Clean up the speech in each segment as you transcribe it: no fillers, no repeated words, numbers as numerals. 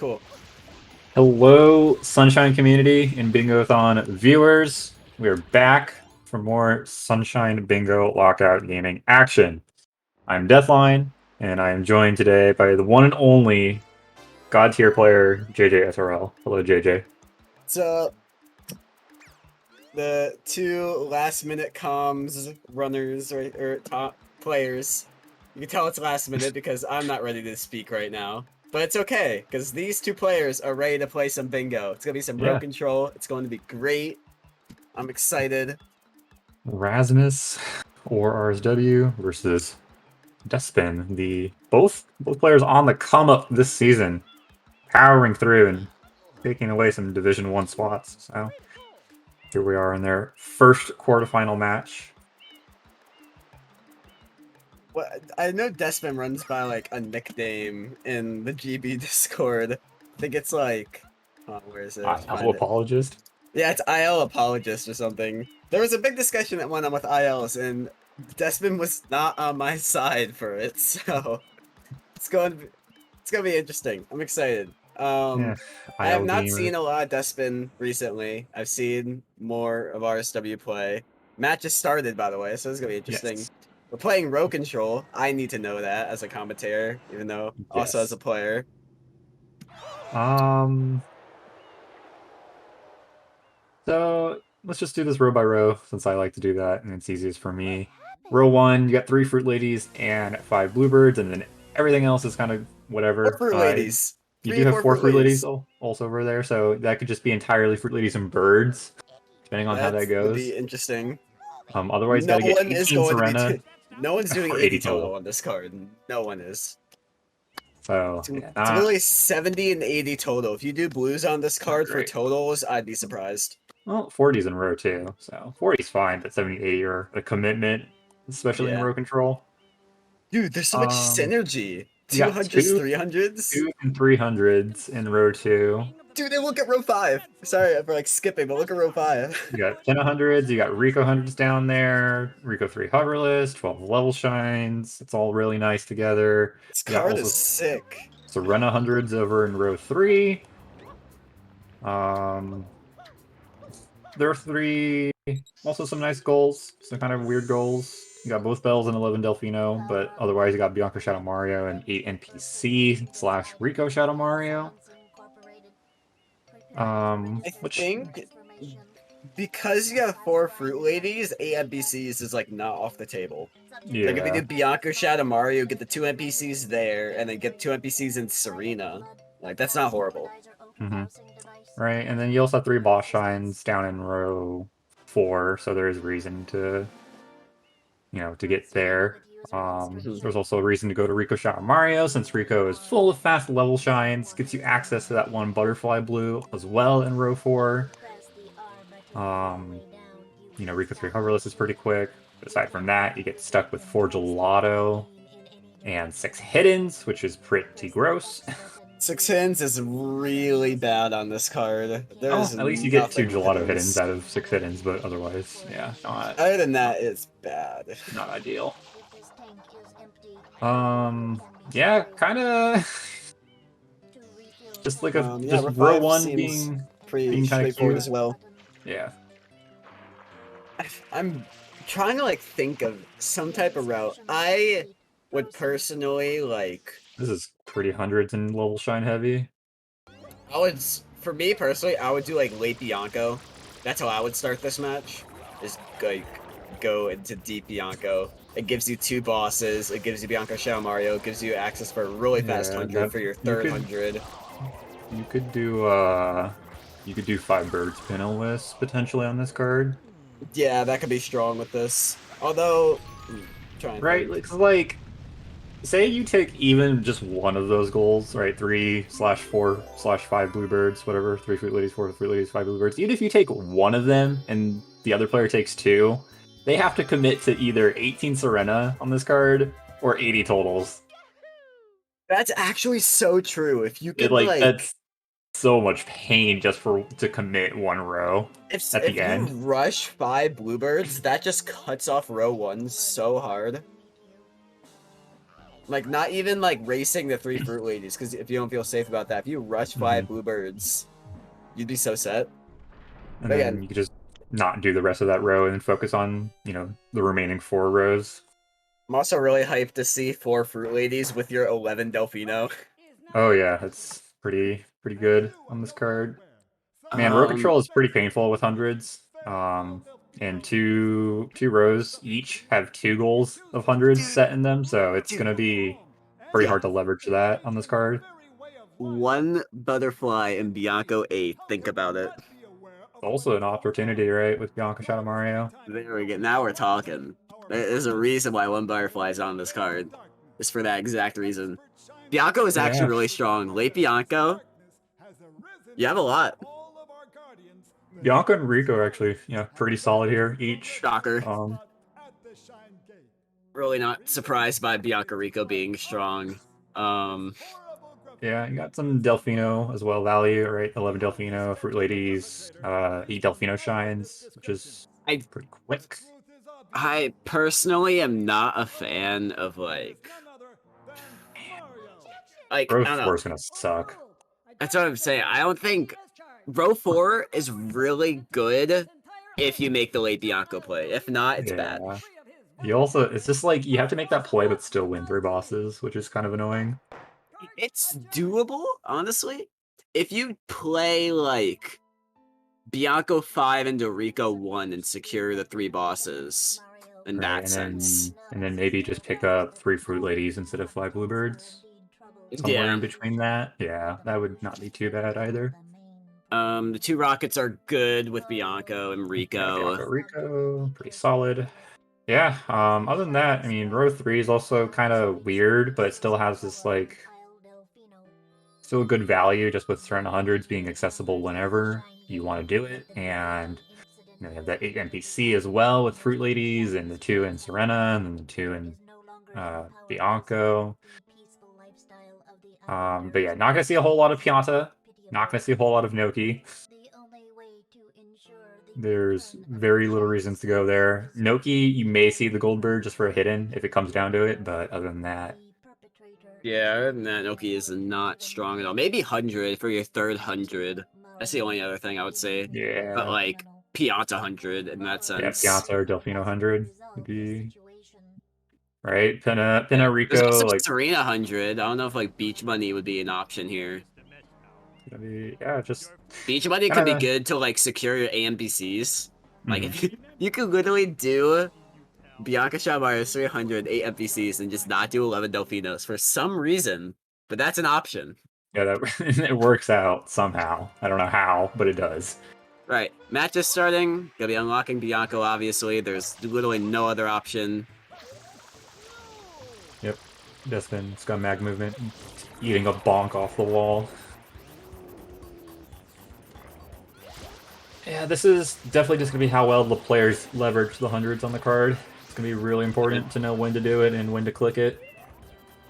Cool. Hello, Sunshine community and Bingo-thon viewers. We are back for more Sunshine Bingo Lockout gaming action. I'm Deathline, and I am joined today by the one and only God tier player, JJ SRL. Hello, JJ. So the two last minute comms runners or top players. You can tell it's last minute because I'm not ready to speak right now. But it's okay, because these two players are ready to play some bingo. It's gonna be some row Yeah, control. It's going to be great. I'm excited. Rasmus or RSW versus Despin. The both players on the come up this season, powering through and taking away some Division One spots. So here we are in their first quarterfinal match. Well, I know Despin runs by like a nickname in the GB Discord. I think it's like, oh, where is it? I have to IL find it. apologist. Yeah, it's IL apologist or something. There was a big discussion that went on with ILs, and Despin was not on my side for it, so it's going to be, it's gonna be interesting. I'm excited. Yeah, I have IL not gamer. seen a lot of Despin recently. I've seen more of RSW play. Match just started, by the way, so it's gonna be interesting. Yes. We're playing row control. I need to know that as a commentator, even though also as a Yes. player. Um. So let's just do this row by row since I like to do that and it's easiest for me. Row one, you got 3 fruit ladies and 5 bluebirds, and then everything else is kind of Four whatever. fruit ladies. You Three do and have four 4 fruit fruit ladies ladies. also over there, so that could just be entirely fruit ladies and birds, depending on how That that would be goes. interesting. Otherwise, got No to get one is 18 going to be. Serena No one's doing or 80 80 total total. on this card. No one is. So It's, yeah, it's literally 70 and 80 total. If you do blues on this not card for great. totals, I'd be surprised. Well, 40's in row too, so 40's fine, but 70, 80 are a commitment, especially in Yeah. row control. Dude, there's so much Um, synergy. you got 200s, 300s. 2 and 300s in row two. Dude, and look at row 5. Sorry for like skipping, but look at row 5. You got 10 hundreds, you got Rico hundreds down there, Rico 3 hoverless, 12 level shines. It's all really nice together. This You got card is also sick. Serena hundreds over in row three. Um, there are 3 also some nice goals, some kind of weird goals. You got both Bells and 11 Delfino, but otherwise you got Bianca Shadow Mario and 8 NPC slash Rico Shadow Mario. I Which think because you have 4 fruit ladies, 8 NPCs is like not off the table. Like if you yeah. do Bianca Shadow Mario, get the 2 NPCs there, and then get 2 NPCs in Serena. Like that's not horrible. Hmm. Right, and then you also have 3 boss shines down in row 4, so there is reason to, to get there. Mhm. There's also a reason to go to Rico Shadow Mario, since Rico is full of fast level shines, gets you access to that one butterfly blue as well in row 4. Um, Rico 3 hoverless is pretty quick. But aside from that, you get stuck with 4 gelato and 6 hiddens, which is pretty gross. 6 hidden is really bad on this card. Oh, There's at least you get 2 nothing gelato hiddens hiddens. out of 6 hiddens, but otherwise, yeah, Other than that, it's bad. not ideal. Um, yeah, kind of just like Yeah, just row row 5 one seems being pretty kind of straightforward cute. as well. Yeah, I'm trying to like think of some type of route. I would personally like. this is pretty hundreds and level shine heavy. I would, for me personally, I would do like late Bianco. That's how I would start this match. Is like go into deep Bianco. It gives you 2 bosses. It gives you Bianco Shadow Mario. It gives you access for a really fast Yeah, 100 that for your you third could 100. you could do you could do 5 birds pinless potentially on this card, Yeah, that could be strong with this. Although, trying to right? think. Like say you take even just one of those goals, right? 3/4/5 bluebirds, whatever. 3 fruit ladies, 4 fruit ladies, 5 bluebirds. Even if you take one of them and the other player takes 2, they have to commit to either 18 Serena on this card or 80 totals. That's actually so true. If you It could like like, that's so much pain just for to commit one row at if the you end. rush 5 bluebirds, that just cuts off row 1 so hard. Like, not even, like, racing the 3 Fruit Ladies, because if you don't feel safe about that, if you rush 5 Bluebirds, you'd be so set. And But then again, you could just not do the rest of that row and focus on, you know, the remaining 4 rows. I'm also really hyped to see 4 Fruit Ladies with your 11 Delfino. Oh yeah, that's pretty good on this card. Man, row Um, control is pretty painful with hundreds. And two rows each have 2 goals of hundreds dude, set in them, so it's dude, gonna be pretty yeah. hard to leverage that on this card. One Butterfly and Bianco 8. Think about it. Also an opportunity, right, with Bianca Shadow Mario. There we go. Now we're talking. There's a reason why one Butterfly is on this card. It's for that exact reason. Bianco is actually Yeah, really strong. Late Bianco, you have a lot. Bianca and Rico are actually, yeah, pretty solid here each. Shocker. Um, Really not surprised by Bianca Rico being strong. Um, yeah, you got some Delfino as well value, right? 11 Delfino, Fruit Ladies, 8 Delfino Shines, which is I pretty quick. I personally am not a fan of like Row I don't 4 know. is gonna suck. That's what I'm saying. I don't think row 4 is really good if you make the late Bianco play. If not, it's bad. Yeah. You also, it's just like you have to make that play but still win 3 bosses, which is kind of annoying. It's doable, honestly. If you play like Bianco 5 into Rico 1 and secure the 3 bosses in Right, that sense. and then maybe just pick up 3 Fruit Ladies instead of 5 Bluebirds. Somewhere in Yeah. between that. Yeah, that would not be too bad either. The 2 rockets are good with Bianco and Yeah, Rico. Bianco Rico, pretty solid. Yeah, other than that, I mean, row 3 is also kind of weird, but it still has this, like, still a good value just with certain hundreds being accessible whenever you want to do it. And you know, you have that 8 NPC as well with Fruit Ladies and the 2 in Serena and then the 2 in Bianco. But yeah, not gonna see a whole lot of Pianta. Not gonna see a whole lot of Noki. There's very little reasons to go there. Noki, you may see the Goldberg just for a hidden if it comes down to it, but other than that, Yeah, other than that, Noki is not strong at all. Maybe 100 for your third 100. That's the only other thing I would say. But yeah, like Pianta 100 in that yeah, sense. Pianta or Delfino 100 would be right. Pinna There's also Rico, like, Serena 100. I don't know if like Beach Money would be an option here. gonna be, yeah, just Beach Money could kind be of. good to like secure your AMBCs. Like Mhm. if you could literally do Bianca Shamaru 300 8 NPCs and just not do 11 Delfinos for some reason. But that's an option. Yeah, that it works out somehow. I don't know how, but it does. Right. Match is starting. Gonna be unlocking Bianco, obviously. There's literally no other option. Yep. Despin, scumbag movement, eating a bonk off the wall. Yeah, this is definitely just gonna be how well the players leverage the hundreds on the card. It's gonna be really Yeah. important to know when to do it and when to click it,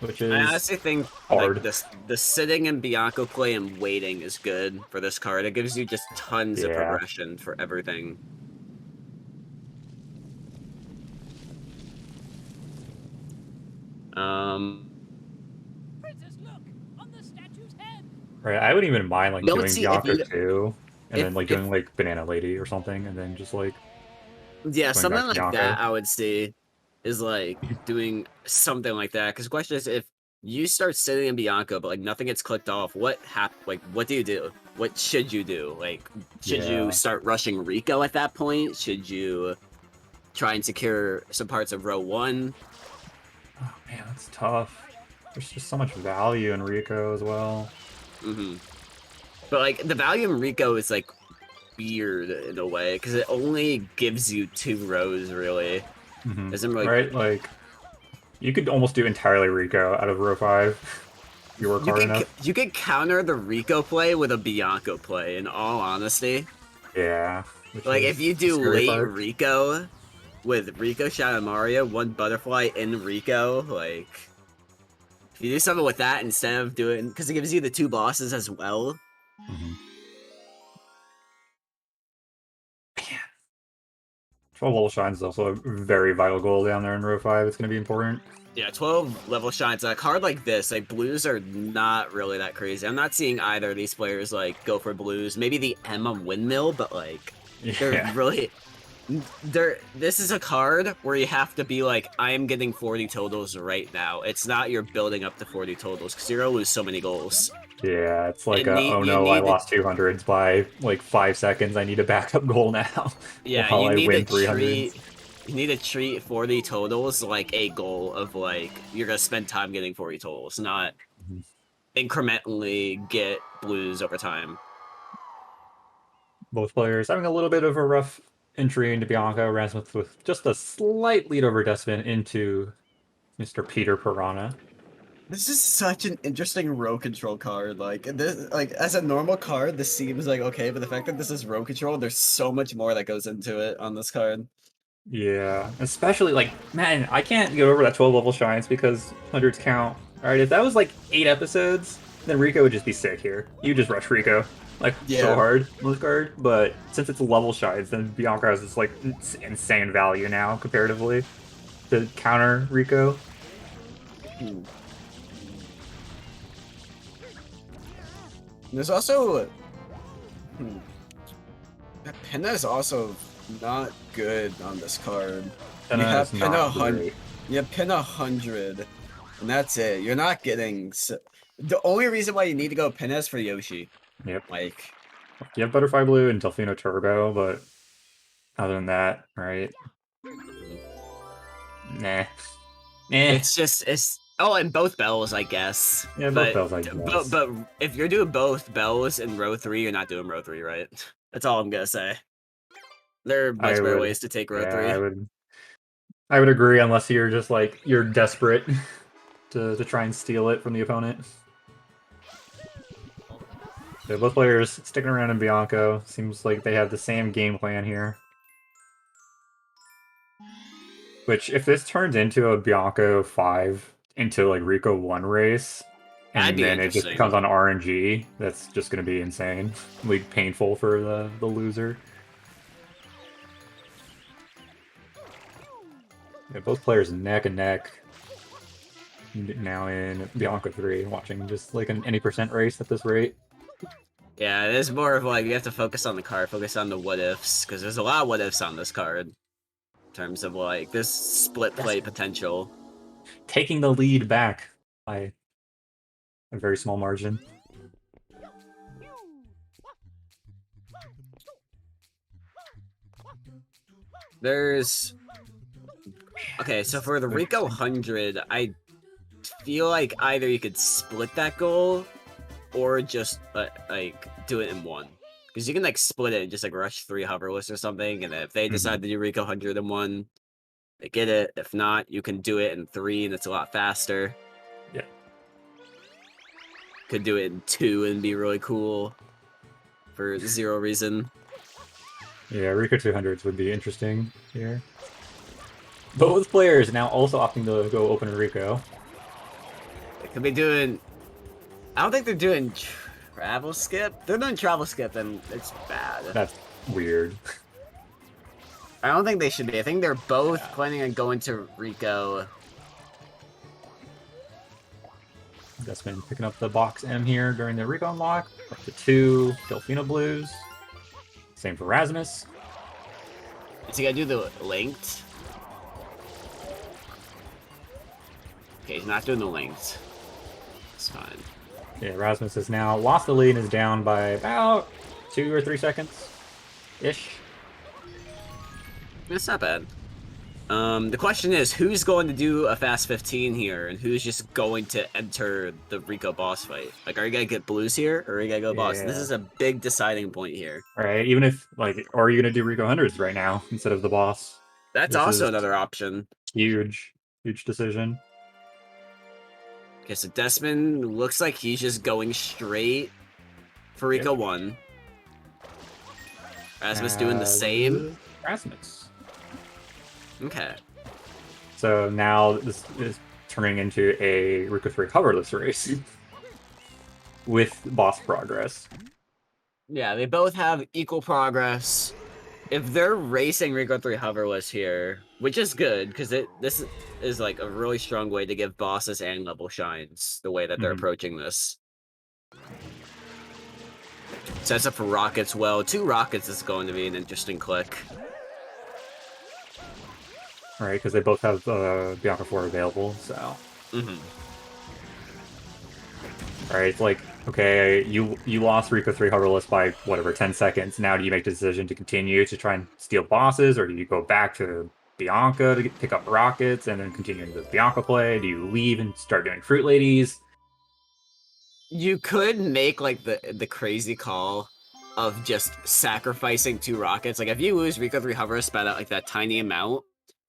which I is honestly think like hard. the sitting and Bianco play and waiting is good for this card. It gives you just tons of Yeah. progression for everything. Um, Right, I wouldn't even mind like no, let's doing see if Bianco you too, and then like if doing like Banana Lady or something, and then just like yeah, going back something to like that Bianco. I would say is like doing something like that. Because the question is, if you start sitting in Bianco, but like nothing gets clicked off, like what do you do? What should you do? Like, should you Yeah. start rushing Rico at that point? Should you try and secure some parts of row 1? Oh man, that's tough. There's just so much value in Rico as well. Mm-hmm. But like the value in Rico is like weird in a way because it only gives you 2 rows really. Doesn't really. Right, like you could almost do entirely Rico out of row 5 if you work hard enough. You could counter the Rico play with a Bianco play. In all honesty, Yeah, which like is if you the do scary late part. Rico with Rico Shadow Mario, one butterfly in Rico, like if you do something with that instead of doing because it gives you the 2 bosses as well. Mhm. Man, 12 level shines is also a very vital goal down there in row 5. It's going to be important. Yeah, 12 level shines. A card like this, like blues are not really that crazy. I'm not seeing either of these players like go for blues. Maybe the Emma Windmill, but like they're Yeah. really this is a card where you have to be like, I am getting 40 totals right now. It's not you're building up to 40 totals because you're gonna lose so many goals. Yeah, it's like And oh you no, I need to lost 200s by like 5 seconds. I need a backup goal now yeah, while you I need to win 300s. treat 40 totals like a goal of like you're gonna spend time getting 40 totals, not incrementally get blues over time. Both players having a little bit of a rough entry into Bianca. Rasmus with just a slight lead over Despin into Mr. Peter Piranha. This is such an interesting row control card. Like this, like as a normal card, this seems like okay, but the fact that this is row control, there's so much more that goes into it on this card. Yeah, especially like, man, I can't get over that 12 level shines because hundreds count. Alright, if that was like 8 episodes, then Rico would just be sick here. You just rush Rico, like, so Yeah. hard on this card. But since it's level shines, then Bianca has this like insane value now, comparatively, to counter Rico. Hmm. There's also Penna is also not good on this card. You Penna have is Penna not 100. great. You have Penna 100, and that's it. You're not getting. The only reason why you need to go Penna is for Yoshi. Yep. Like, You have Butterfly Blue and Delfino Turbo, but other than that, right? Nah. Eh. it's just it's oh, and both bells, I guess. Yeah, both But bells, I but guess. but if you're doing both bells in row 3, you're not doing row 3, right? That's all I'm gonna say. There are I much better would, ways to take row yeah, 3. I would agree unless you're just like you're desperate to try and steal it from the opponent. So both players sticking around in Bianco. Seems like they have the same game plan here. Which, if this turns into a Bianco 5 into like Rico 1 race, That'd and be then it just becomes interesting. on RNG, that's just going to be insane. Like painful for the loser. Yeah, both players neck and neck now in Bianco 3, watching just like an any percent race at this rate. Yeah, it is more of like you have to focus on the card, focus on the what ifs, because there's a lot of what ifs on this card in terms of like this split That's play potential. taking the lead back by a very small margin. There's okay, so for the Rico 100, I feel like either you could split that goal or just like do it in one. Because you can like split it and just like rush 3 hoverless or something, and if they decide to do Rico 100 in one, they get it. If not, you can do it in 3 and it's a lot faster. Yeah. Could do it in 2 and be really cool for 0 reason. Yeah, Rico 200s would be interesting here. Both players now also opting to go open Rico. They could be doing. I don't think they're doing travel skip. If they're doing travel skip, then it's bad. That's weird. I don't think they should be. I think they're both planning on going to Rico. Despin picking up the box M here during the Rico unlock. Up to 2 Delfino Blues. Same for Rasmus. Is he gonna do the linked? Okay, he's not doing the linked. It's fine. Yeah, Rasmus has now lost the lead and is down by about 2 or 3 seconds-ish. That's not bad. The question is, who's going to do a fast 15 here, and who's just going to enter the Rico boss fight? Like, are you gonna get blues here, or are you gonna go boss? This Yeah. is a big deciding point here. Alright, even if, like, or are you going to do Rico 100s right now instead of the boss? That's This also is another option. huge, huge decision. Okay, so Despin looks like he's just going straight for Rico 1. Rasmus doing the same. Rasmus. Okay. So now this is turning into a Rico 3 coverless race with boss progress. Yeah, they both have equal progress. if they're racing Rico 3 hoverless here, which is good because this is like a really strong way to give bosses and level shines the way that they're approaching this. Sets up for rockets well. 2 rockets is going to be an interesting click. Right, because they both have Bianca 4 available, so. Right, it's like, okay, you lost Rico 3 hoverless by, whatever, 10 seconds. Now do you make the decision to continue to try and steal bosses, or do you go back to Bianca to pick up rockets and then continue into the Bianca play? Do you leave and start doing Fruit Ladies? You could make like the crazy call of just sacrificing 2 rockets. Like if you lose Rico 3 hover spat out like that tiny amount,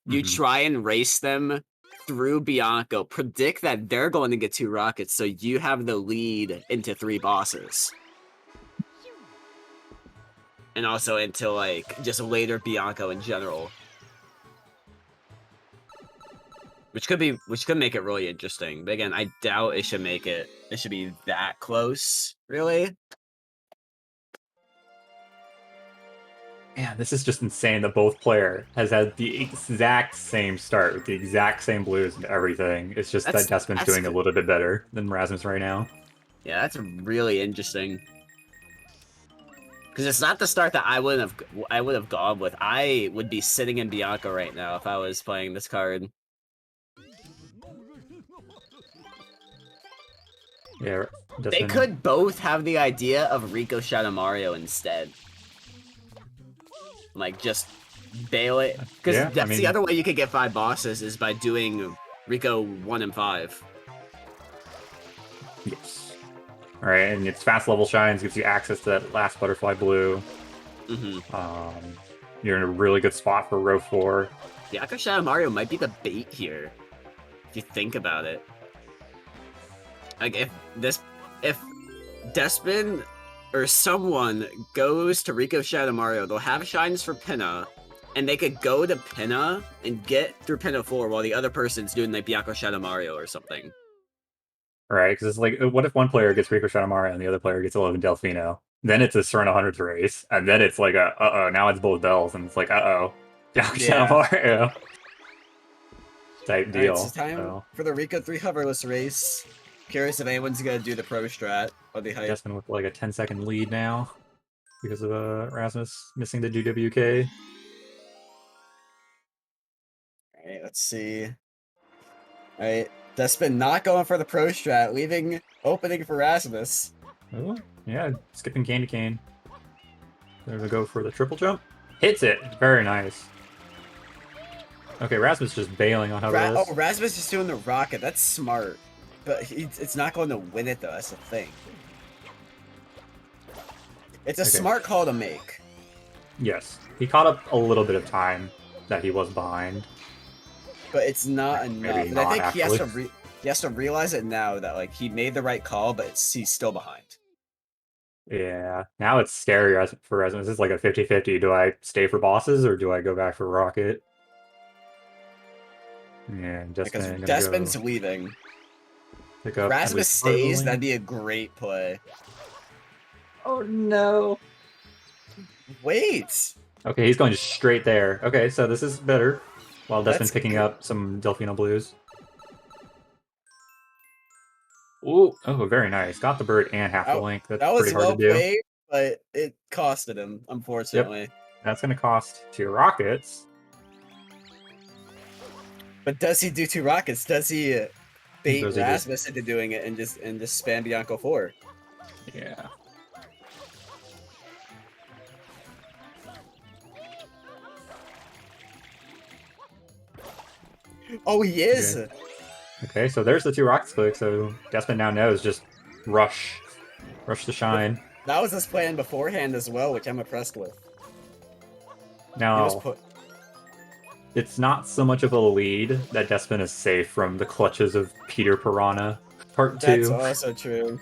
you try and race them through Bianco, predict that they're going to get 2 rockets, so you have the lead into 3 bosses. And also into like just later Bianco in general. Which could make it really interesting. But again, I doubt it should be that close, really. Man, this is just insane that both player has had the exact same start with the exact same blues and everything. It's just that Despin's doing a little bit better than Rasmus right now. Yeah, that's really interesting. Because it's not the start that I would have gone with. I would be sitting in Bianca right now if I was playing this card. Yeah, Despin. They could both have the idea of Rico Shadow Mario instead. Like, just bail it. Because that's the other way you could get 5 bosses is by doing Rico 1 and 5. Yes. Alright, and its fast level shines gives you access to that last butterfly blue. You're in a really good spot for row 4. Yeah, Rico Shadow Mario might be the bait here. If you think about it. Like, if Despin or someone goes to Rico Shadow Mario, they'll have shines for Pinna, and they could go to Pinna and get through Pinna 4 while the other person's doing like Bianco Shadow Mario or something. Right, because it's like, what if one player gets Rico Shadow Mario and the other player gets 11 Delfino? Then it's a Serena 100 race, and then it's like now it's both bells, and it's like, Bianco Shadow Mario. Type deal. Alright, it's time for the Rico 3 hoverless race. Curious if anyone's gonna do the pro strat or the hype. Despin with like a 10-second lead now because of Rasmus missing the GWK. Alright, let's see. Alright, Despin not going for the pro strat, leaving opening for Rasmus. Oh, yeah, skipping Candy Cane. There we go for the triple jump. Hits it! Very nice. Okay, Rasmus just bailing on hoverless. Oh, Rasmus is doing the rocket. That's smart. But it's not going to win it, though. That's the thing. It's a smart call to make. Yes. He caught up a little bit of time that he was behind. But it's not enough. Maybe and not, I think actually. he has to realize it now that like he made the right call, but he's still behind. Yeah. Now it's scary for Rasmus. It's like a 50-50. Do I stay for bosses or do I go back for Rocket? Yeah, Because Despin's leaving. Rasmus stays, that'd be a great play. Oh no. Wait. Okay, he's going just straight there. Okay, so this is better. While Despin picking up some Delfino Blues. Ooh, oh, very nice. Got the bird and half the link. That's pretty hard to do. Played, but it costed him, unfortunately. Yep. That's going to cost 2 rockets. But does he do 2 rockets? Does he bait Rasmus into doing it and just spam Bianco 4? Yeah. Oh, he is! Okay, so there's the 2 rockets click, so Despin now knows just rush the shine. That was his plan beforehand as well, which I'm impressed with. Now, it's not so much of a lead that Despin is safe from the clutches of Peter Piranha Part 2. That's also true.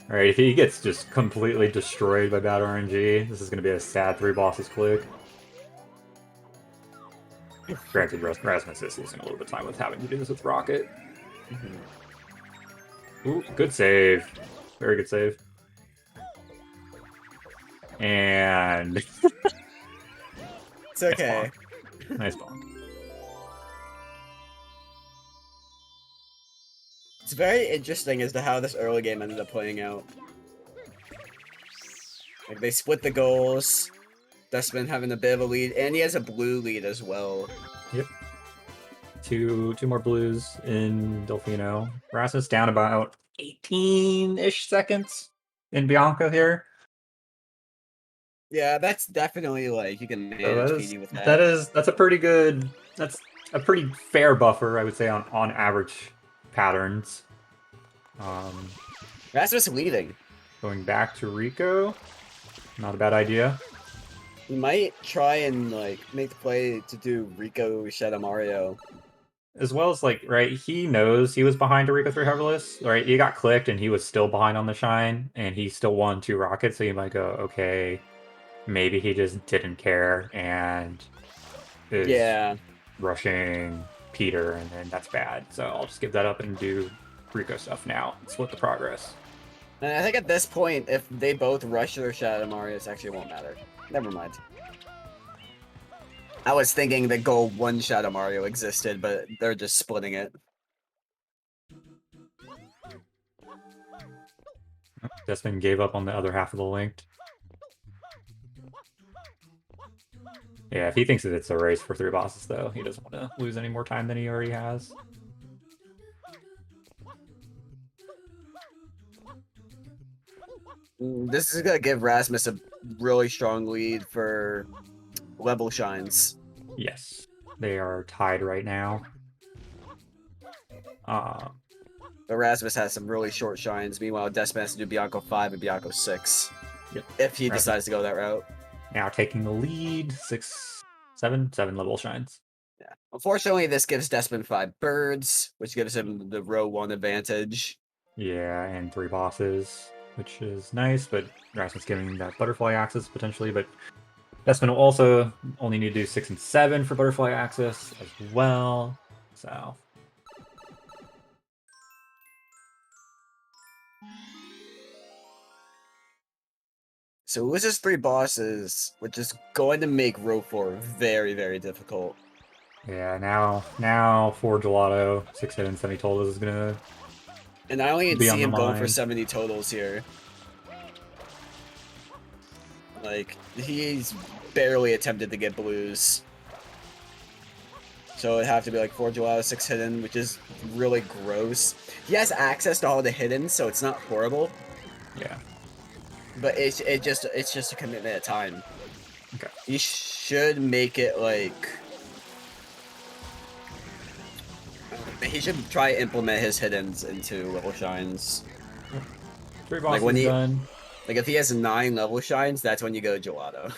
Alright, if he gets just completely destroyed by bad RNG, this is going to be a sad 3 bosses click. Granted, Rasmus is losing a little bit of time with having to do this with Rocket. Ooh, good save. Very good save. And It's Nice okay. bonk. Nice bonk. It's very interesting as to how this early game ended up playing out. Like, they split the goals. Despin having a bit of a lead, and he has a blue lead as well. Yep. Two more blues in Delfino. Rasmus down about 18-ish seconds in Bianca here. Yeah, that's definitely, like, you can So manage PD with that. that's a pretty good, that's a pretty fair buffer, I would say, on average patterns. Rasmus leading. Going back to Rico, not a bad idea. He might try and, like, make the play to do Rico Shadow Mario. As well as, like, right, he knows he was behind a Rico 3 Hoverless, right? He got clicked and he was still behind on the Shine, and he still won 2 rockets, so you might go, okay, maybe he just didn't care and is Yeah. rushing Peter, and then that's bad. So I'll just give that up and do Rico stuff now and split the progress. And I think at this point, if they both rush their Shadow Marios, actually won't matter. Never mind. I was thinking that goal 1 Shadow Mario existed, but they're just splitting it. Despin gave up on the other half of the linked. Yeah, if he thinks that it's a race for 3 bosses, though, he doesn't want to lose any more time than he already has. This is gonna give Rasmus a really strong lead for level shines. Yes, they are tied right now. But Rasmus has some really short shines. Meanwhile, Despin has to do Bianco 5 and Bianco 6. Yep. If he Rasmus decides to go that route. now taking the lead, 7 level shines. Yeah. Unfortunately, this gives Despin 5 birds, which gives him the row 1 advantage. Yeah, and 3 bosses, which is nice, but Rasmus giving that butterfly access potentially, but Despin will also only need to do 6 and 7 for butterfly access as well. So So it loses 3 bosses, which is going to make row 4 very, very difficult. yeah, now for Gelato, 6 hit and 70 totals is gonna And I only be on see the him going for mind. 70 totals here. Like, he's barely attempted to get blues. So it'd have to be like 4 Gelato, 6 hidden, which is really gross. He has access to all the hidden, so it's not horrible. Yeah. But it's just a commitment of time. Okay. You should make it like he should try to implement his hiddens into level shines. 3 Like bosses when he done. like if he has 9 level shines, that's when you go gelato.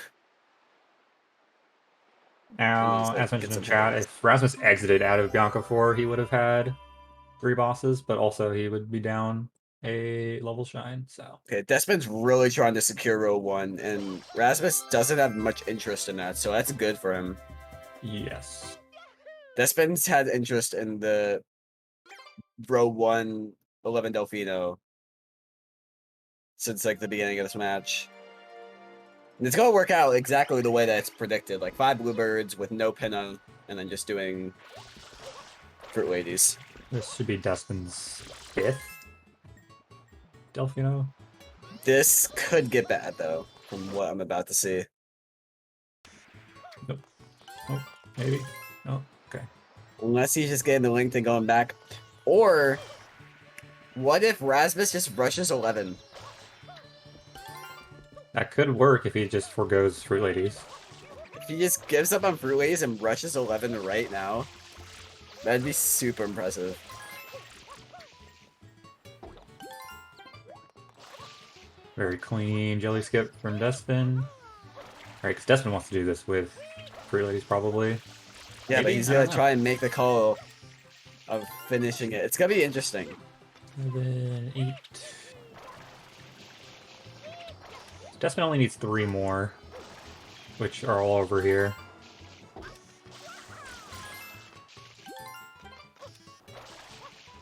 And Now, just like as get mentioned in some chat, hiddens. if Rasmus exited out of Bianca 4, he would have had 3 bosses, but also he would be down a level shine, so. Okay, Despin's really trying to secure row 1, and Rasmus doesn't have much interest in that, so that's good for him. Yes. Despin's had interest in the row 1 11 Delfino since like the beginning of this match. And it's gonna work out exactly the way that it's predicted, like 5 bluebirds with no pinna, and then just doing fruit ladies. This should be Despin's 5th Delfino. This could get bad though, from what I'm about to see. Nope. Oh, maybe. Oh, okay. Unless he's just getting the link and going back. Or what if Rasmus just rushes 11? That could work if he just forgoes Fruit Ladies. If he just gives up on fruit ladies and rushes 11 right now, that'd be super impressive. Very clean jelly skip from Despin. Right, because Despin wants to do this with Fruit Ladies probably. Yeah, Maybe? but he's I gonna don't know. try and make the call of finishing it. It's gonna be interesting. 7, 8. Despin only needs 3 more, which are all over here.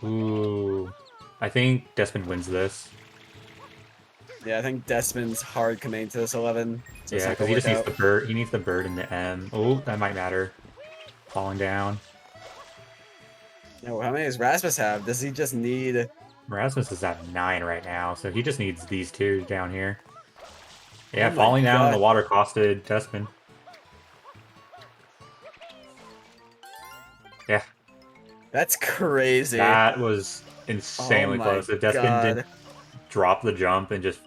Ooh. I think Despin wins this. Yeah, I think Despin's hard committing to this 11, so it's Yeah, not because gonna he work just needs out. the bird. He needs the bird in the M. Oh, that might matter. Falling down. No, how many does Rasmus have? Does he just need? Rasmus is at 9 right now, so he just needs these two down here. Oh Yeah, my falling down in the god, water costed Despin. Yeah, that's crazy. that was Oh insanely my close. If Despin didn't god. drop the jump and just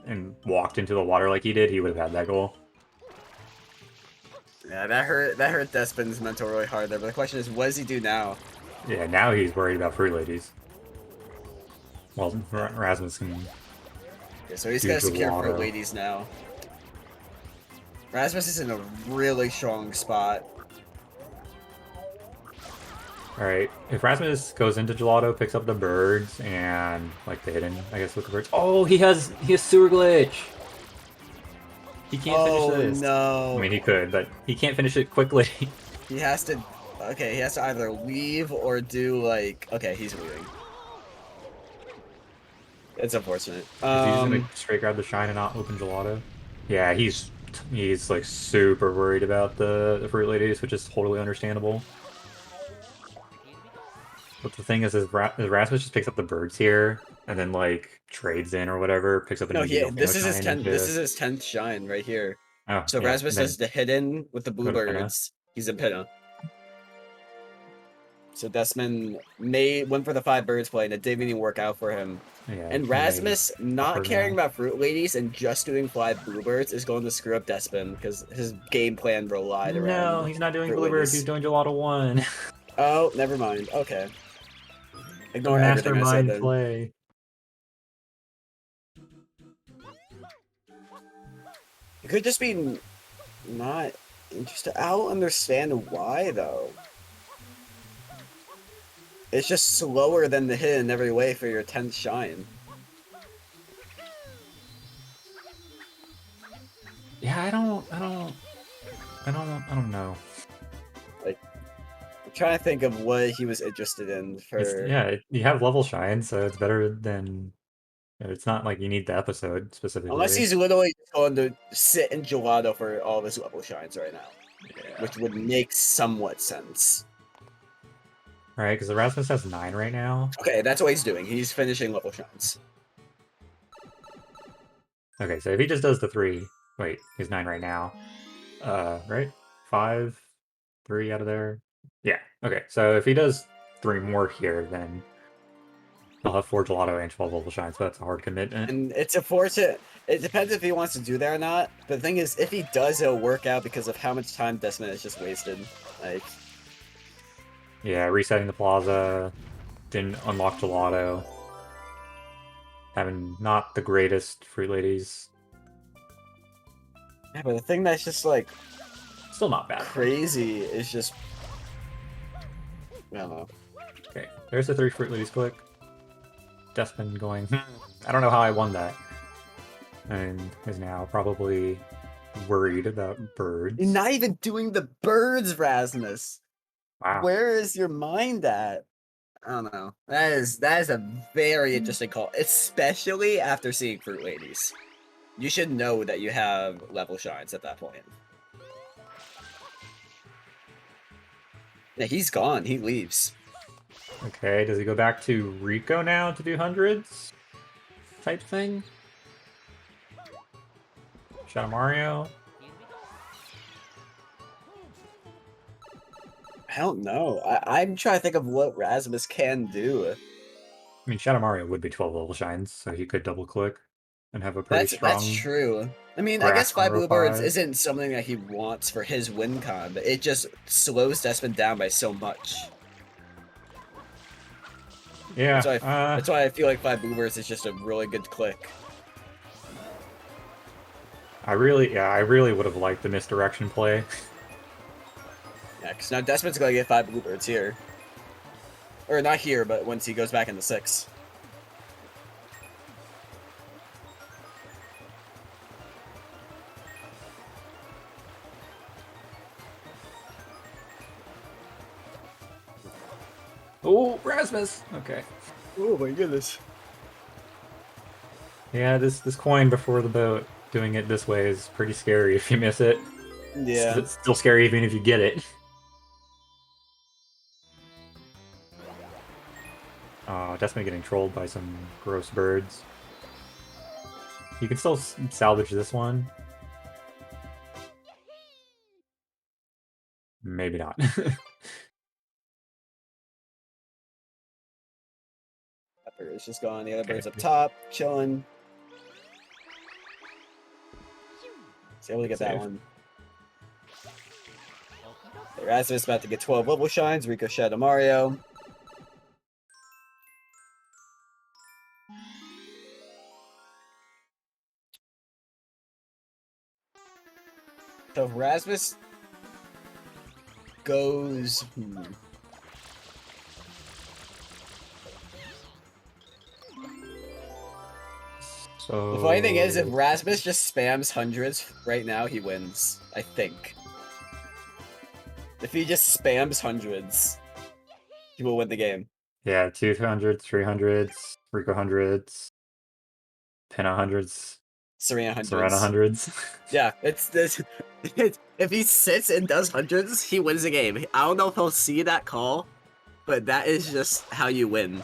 walked into the water like he did, he would have had that goal. Yeah, that hurt. That hurt Despin's mental really hard there. But the question is, what does he do now? Yeah, now he's worried about Fruit Ladies. Well, Yeah. Rasmus can Okay, so he's do got to secure for gelato. ladies now. Rasmus is in a really strong spot. Alright, if Rasmus goes into gelato, picks up the birds, and like the hidden, I guess with the birds. Oh, he has sewer glitch! He can't finish Oh this. I no. mean, he could, but he can't finish it quickly. He has to. Okay, he has to either leave or do like. Okay, he's leaving. It's unfortunate. Is he just gonna straight grab the shine and not open gelato? Yeah, he's like super worried about the fruit ladies, which is totally understandable. But the thing is Rasmus just picks up the birds here and then like trades in or whatever, picks up an No, easy he. volcano This is his shine 10th. This into is his 10th shine right here. oh So yeah, Rasmus and then does the hidden with the go to Pinna. bluebirds. He's in Pinna. So Desmond went for the 5 birds play, and it didn't even work out for him. Yeah, And he may Rasmus not upper caring now. about fruit ladies and just doing 5 bluebirds is going to screw up Despin because his game plan relied No, around he's not doing fruit bluebirds. He's ladies. doing gelato one. Oh, never mind. Okay, The ignore everything I said mastermind then. play. It could just be not interested. I don't understand why though. It's just slower than the hit in every way for your 10th shine. Yeah, I don't know. Like, I'm trying to think of what he was interested in It's for. yeah, you have level shine, so it's better than. It's not like you need the episode Unless specifically. he's literally going to sit in gelato for all of his level shines right now, Yeah. which would make somewhat sense. All right, because Erasmus has 9 right now. Okay, that's what he's doing. He's finishing level shines. Okay, so if he just does the 3, wait, he's 9 right now. Right? 5, 3 out of there. Yeah. Okay, so if he does 3 more here, then I'll have 4 gelato and 12 level shine, so that's a hard commitment. And it's a fortunate. It depends if he wants to do that or not. But the thing is, if he does, it'll work out because of how much time Desmond has just wasted. Like, Yeah, resetting the plaza, didn't unlock gelato. Having not the greatest fruit ladies. yeah, but the thing that's just like Still not bad. crazy is just. I don't know. Okay, there's the 3 fruit ladies click. Despin going, I don't know how I won that. And is now probably worried about birds. You're not even doing the birds, Rasmus. Wow. Where is your mind at? I don't know. That is a very interesting call, especially after seeing Fruit Ladies. You should know that you have level shines at that point. Yeah, he's gone. He leaves. Okay, does he go back to Rico now to do hundreds? Type thing? Shadow Mario? I don't know. I'm trying to think of what Rasmus can do. I mean, Shadow Mario would be 12 level shines, so he could double click and have a pretty That's strong true. I mean, I guess grasp on 5 bluebirds 5. isn't something that he wants for his win con, but it just slows Despin down by so much. Yeah, That's why I feel like 5 bluebirds is just a really good click. I really would have liked the misdirection play. Yeah, because now Despin's gonna get 5 bluebirds here. Or not here, but once he goes back into 6. Oh, Rasmus! Okay. Oh my goodness. Yeah, this coin before the boat, doing it this way is pretty scary if you miss it. Yeah. It's still scary even if you get it. Definitely getting trolled by some gross birds. You can still salvage this one. Maybe not. That bird is just gone. The other Okay. bird's up top, chilling. He's able to get that Save. one. Erasmus about to get 12 level shines. Ricochet to Mario. So Erasmus goes. So The funny thing is, if Rasmus just spams hundreds right now, he wins. I think. If he just spams hundreds, he will win the game. yeah, 200s, 300s, Rico hundreds, Pinna hundreds, Serena Serena hundreds. hundreds. Yeah, it's this. If he sits and does hundreds, he wins the game. I don't know if he'll see that call, but that is just how you win.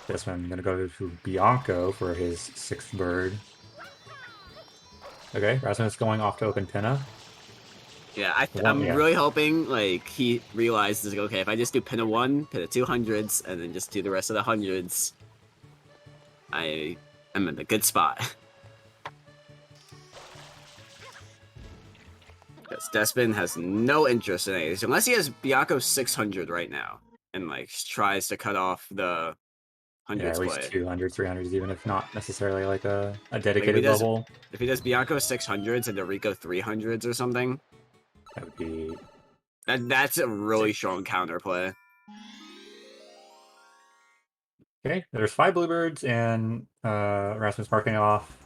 This one, I'm gonna go to Bianco for his 6th bird. Okay, Rasmus going off to open Pinna. Yeah, I'm really hoping like he realizes like, okay, if I just do Pinna 1, Pinna 200s, and then just do the rest of the hundreds, I am in a good spot. Because Despin has no interest in it, unless he has Bianco 600 right now, and like tries to cut off the Yeah, hundreds at least play. 200s, 300s, even if not necessarily like a Like dedicated level. if he does Bianco 600s and the Rico 300s or something, That would be... that's a really strong counterplay. Okay, there's 5 bluebirds and Rasmus marking off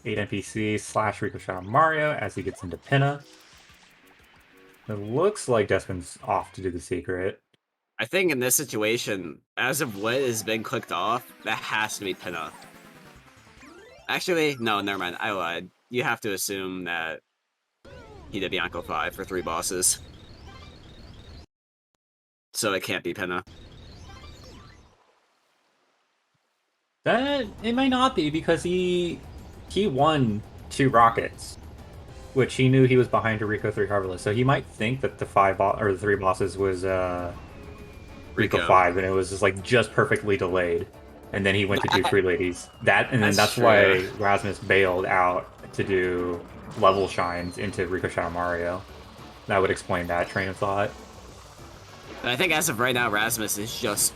8 NPCs slash Ricochet on Mario as he gets into Pinna. It looks like Despin's off to do the secret. I think in this situation, as of what has been clicked off, that has to be Pinna. Actually, no, never mind. I lied. You have to assume that he did Bianco 5 for 3 bosses. So it can't be Pinna. That it might not be because he won 2 rockets, which he knew he was behind a Rico 3 Harvest. So he might think that the 3 bosses was Rico 5, and it was just perfectly delayed. And then he went to do Free Ladies. That's why Rasmus bailed out to do level shines into Ricochet Mario. That would explain that train of thought. But I think as of right now, Rasmus is just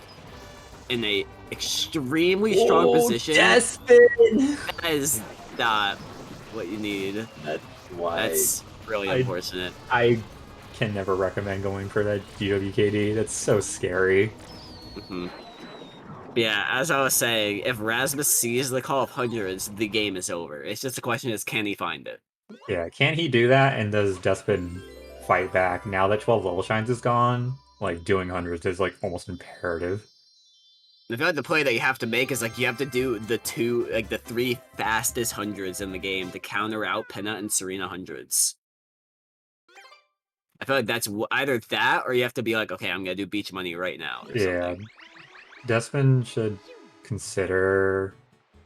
in a extremely strong position. Despin! That is not what you need. That's really unfortunate. I can never recommend going for that GWKD. That's so scary. Mm-hmm. Yeah, as I was saying, if Rasmus sees the call of hundreds, the game is over. It's just a question is, can he find it? Yeah, can he do that, and does Despin fight back? Now that 12 level shines is gone, like, doing hundreds is, like, almost imperative. I feel like the play that you have to make is, like, you have to do the 3 fastest hundreds in the game to counter out Pinna and Serena hundreds. I feel like that's either that, or you have to be like, okay, I'm gonna do beach money right now, or something. Despin should consider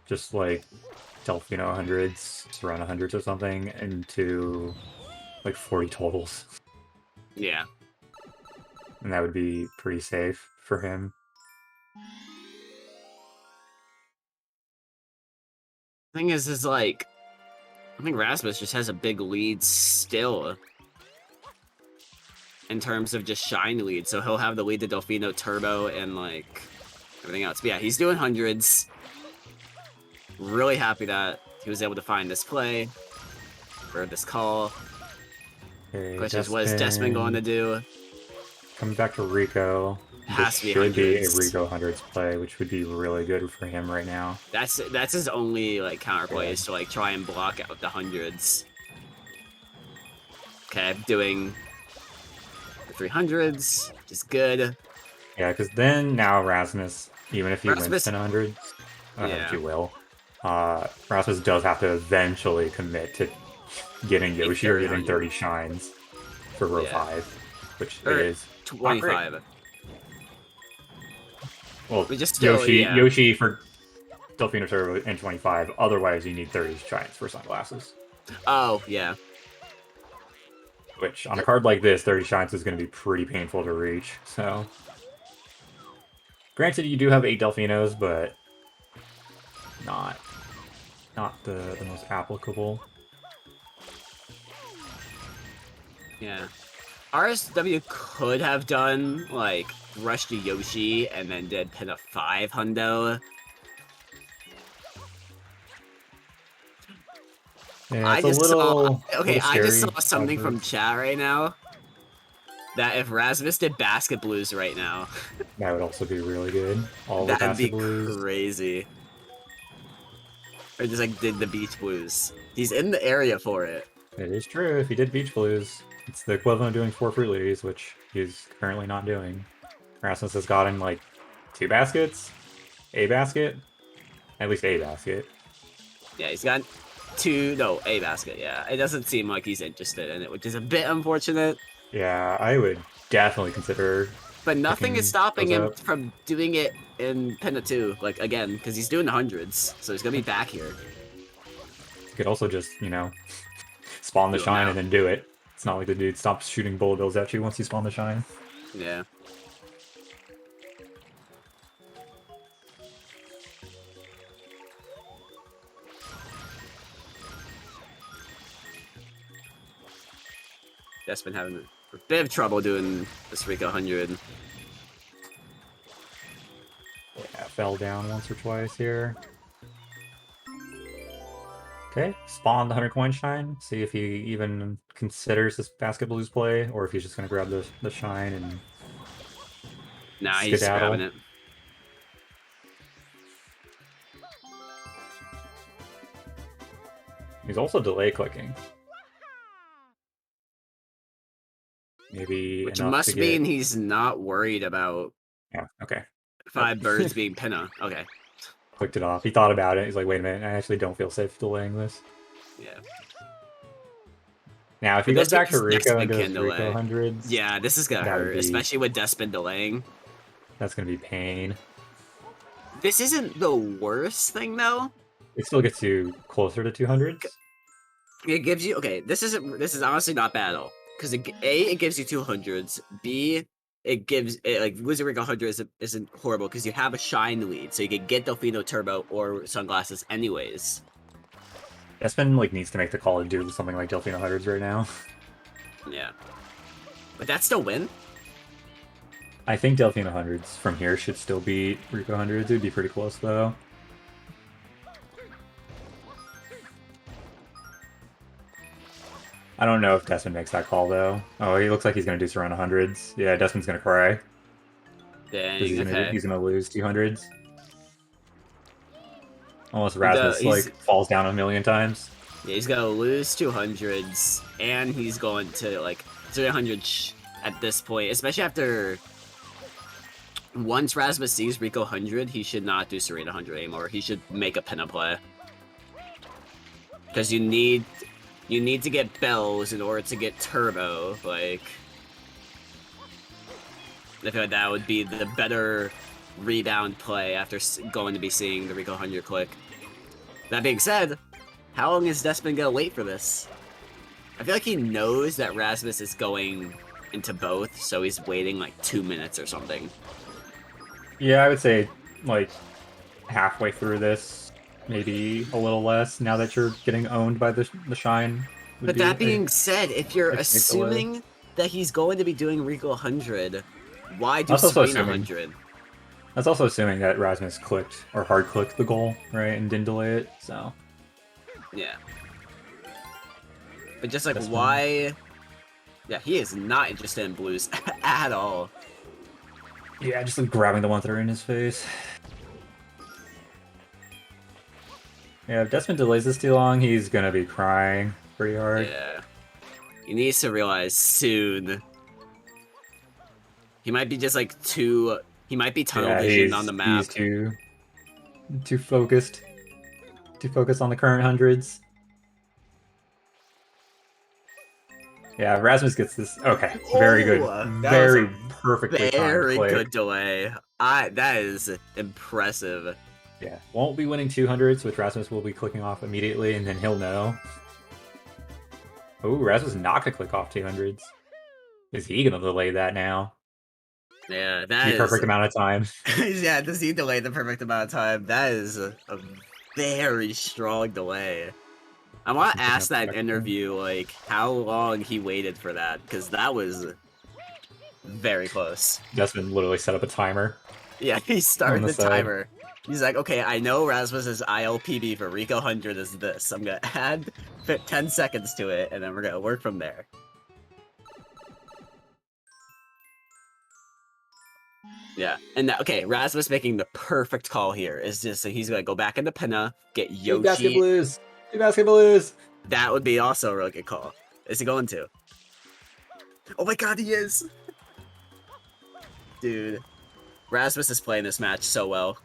just, like, Delfino hundreds, Serena hundreds or something, into, like, 40 totals. Yeah. And that would be pretty safe for him. Thing is like, I think Rasmus just has a big lead still in terms of just shine lead, so he'll have the lead to Delfino, Turbo, and like everything else. But yeah, he's doing hundreds. Really happy that he was able to find this play or this call. Okay, Question is, what is Despin going to do? Coming back to Rico. Has to be should be a hundreds. Rico hundreds play, which would be really good for him right now. That's his only like counterplay is to like try and block out the hundreds. Okay, I'm doing the 300s, which is good. Yeah, because then now Rasmus, even if he wins 10 hundreds, if you will, Rasmus does have to eventually commit to getting Be Yoshi or getting 300. 30 shines for row Yeah. 5, which Or is not great. 25. Well, We just still, Yoshi yeah. Yoshi for Delfino Turbo and 25. Otherwise, you need 30 shines for sunglasses. Oh, yeah. Which on a card like this, 30 shines is going to be pretty painful to reach. So, granted, you do have 8 Delfinos, but not the most applicable. Yeah. RSW could have done, like, Rush to Yoshi and then did pin a 5 hundo. Yeah, I it's a just saw... Okay, little I just saw scary. something from chat right now. That if Rasmus did Basket Blues right now, That would also be really good. All the that'd Basket be Blues. crazy. Or just, like, did the Beach Blues. He's in the area for it. It is true. If he did Beach Blues, it's the equivalent of doing 4 Fruit Ladies, which he's currently not doing. Rasmus has gotten like 2 baskets, a basket, at least a basket. Yeah, he's got a basket, yeah. It doesn't seem like he's interested in it, which is a bit unfortunate. Yeah, I would definitely consider But nothing is picking stopping those him up. from doing it in Penta 2, like, again, because he's doing the hundreds, so he's gonna be back here. You could also just, spawn the Do him shine and now. then do it. It's not like the dude stops shooting bullet bills at you once you spawn the shine. Yeah. That's been having a bit of trouble doing this Rico 100. Yeah, fell down once or twice here. Okay, spawn the 100 coin shine. See if he even considers this basket blues play, or if he's just gonna grab the shine and Nah, he's just grabbing skedaddle. it. He's also delay clicking. Maybe Which enough to must get. mean he's not worried about Yeah, okay. Nope. 5 birds being Pinna. Okay. Clicked it off. He thought about it. He's like, wait a minute, I actually don't feel safe delaying this. Yeah. Now, if he But goes this back to means Rico and Despin goes can Rico delay. hundreds, Yeah, this is gonna that would hurt, be especially with Despin delaying. that's gonna be pain. This isn't the worst thing, though. It still gets you closer to 200s. It gives you okay. This is honestly not bad at all because it gives you 200s. B it gives it like losing ring 100 isn't horrible because you have a shine lead, so you can get Delfino Turbo or sunglasses anyways. Despin like needs to make the call to do something like Delfino hundreds right now. Yeah, but that's still win. I think Delfino hundreds from here should still beat Rico hundreds. It'd be pretty close though. I don't know if Despin makes that call though. Oh, he looks like he's gonna do surround hundreds. Yeah, Despin's gonna cry because Dang. Okay. he's gonna lose 200s. Unless Rasmus He's like falls down a million times. yeah, he's gonna lose 200s and he's going to like 300 at this point, especially after. Once Rasmus sees Rico 100, he should not do Serena 100 anymore. He should make a pinna play. Because you need to get bells in order to get turbo. Like, I feel like that would be the better rebound play after going to be seeing the Rico 100 click. That being said, how long is Despin gonna wait for this? I feel like he knows that Rasmus is going into both, so he's waiting like 2 minutes or something. Yeah, I would say like halfway through this, maybe a little less. Now that you're getting owned by the shine, would But be that being said, if you're a safe delay. assuming that he's going to be doing Rico 100, why do That's also Serena assuming 100? that's also assuming that Rasmus clicked or hard clicked the goal, right, and didn't delay it. So Yeah. But just like, Despin. why? Yeah, he is not interested in blues at all. Yeah, just like grabbing the ones that are in his face. Yeah, if Despin delays this too long, he's gonna be crying pretty hard. Yeah. He needs to realize soon. He might be just like too. He might be tunnel Yeah, visioned on the he's map. too focused. to focus on the current hundreds. Yeah, Rasmus gets this. Okay, very good. Oh, that was Very a perfectly timed very click. good delay. That is impressive. Yeah, won't be winning 200s, which Rasmus will be clicking off immediately, and then he'll know. Oh, Rasmus not gonna click off 200s. Is he gonna delay that now? Yeah, that The is. perfect amount of time. Yeah, does he delay the perfect amount of time? That is a very strong delay. I want to Picking ask up the that extra. interview, like, how long he waited for that, because that was very close. Despin literally set up a timer Yeah, he on started the the side. timer. He's like, okay, I know Rasmus's ILPB for Rico 100 is this. I'm gonna add 10 seconds to it, and then we're gonna work from there. Yeah, and that, okay, Rasmus making the perfect call here is just he's gonna go back into Pinna, get Two basket Yoshi. blues. Two basket blues. That would be also a really good call. Is he going to? Oh my god, he is! Dude, Rasmus is playing this match so well.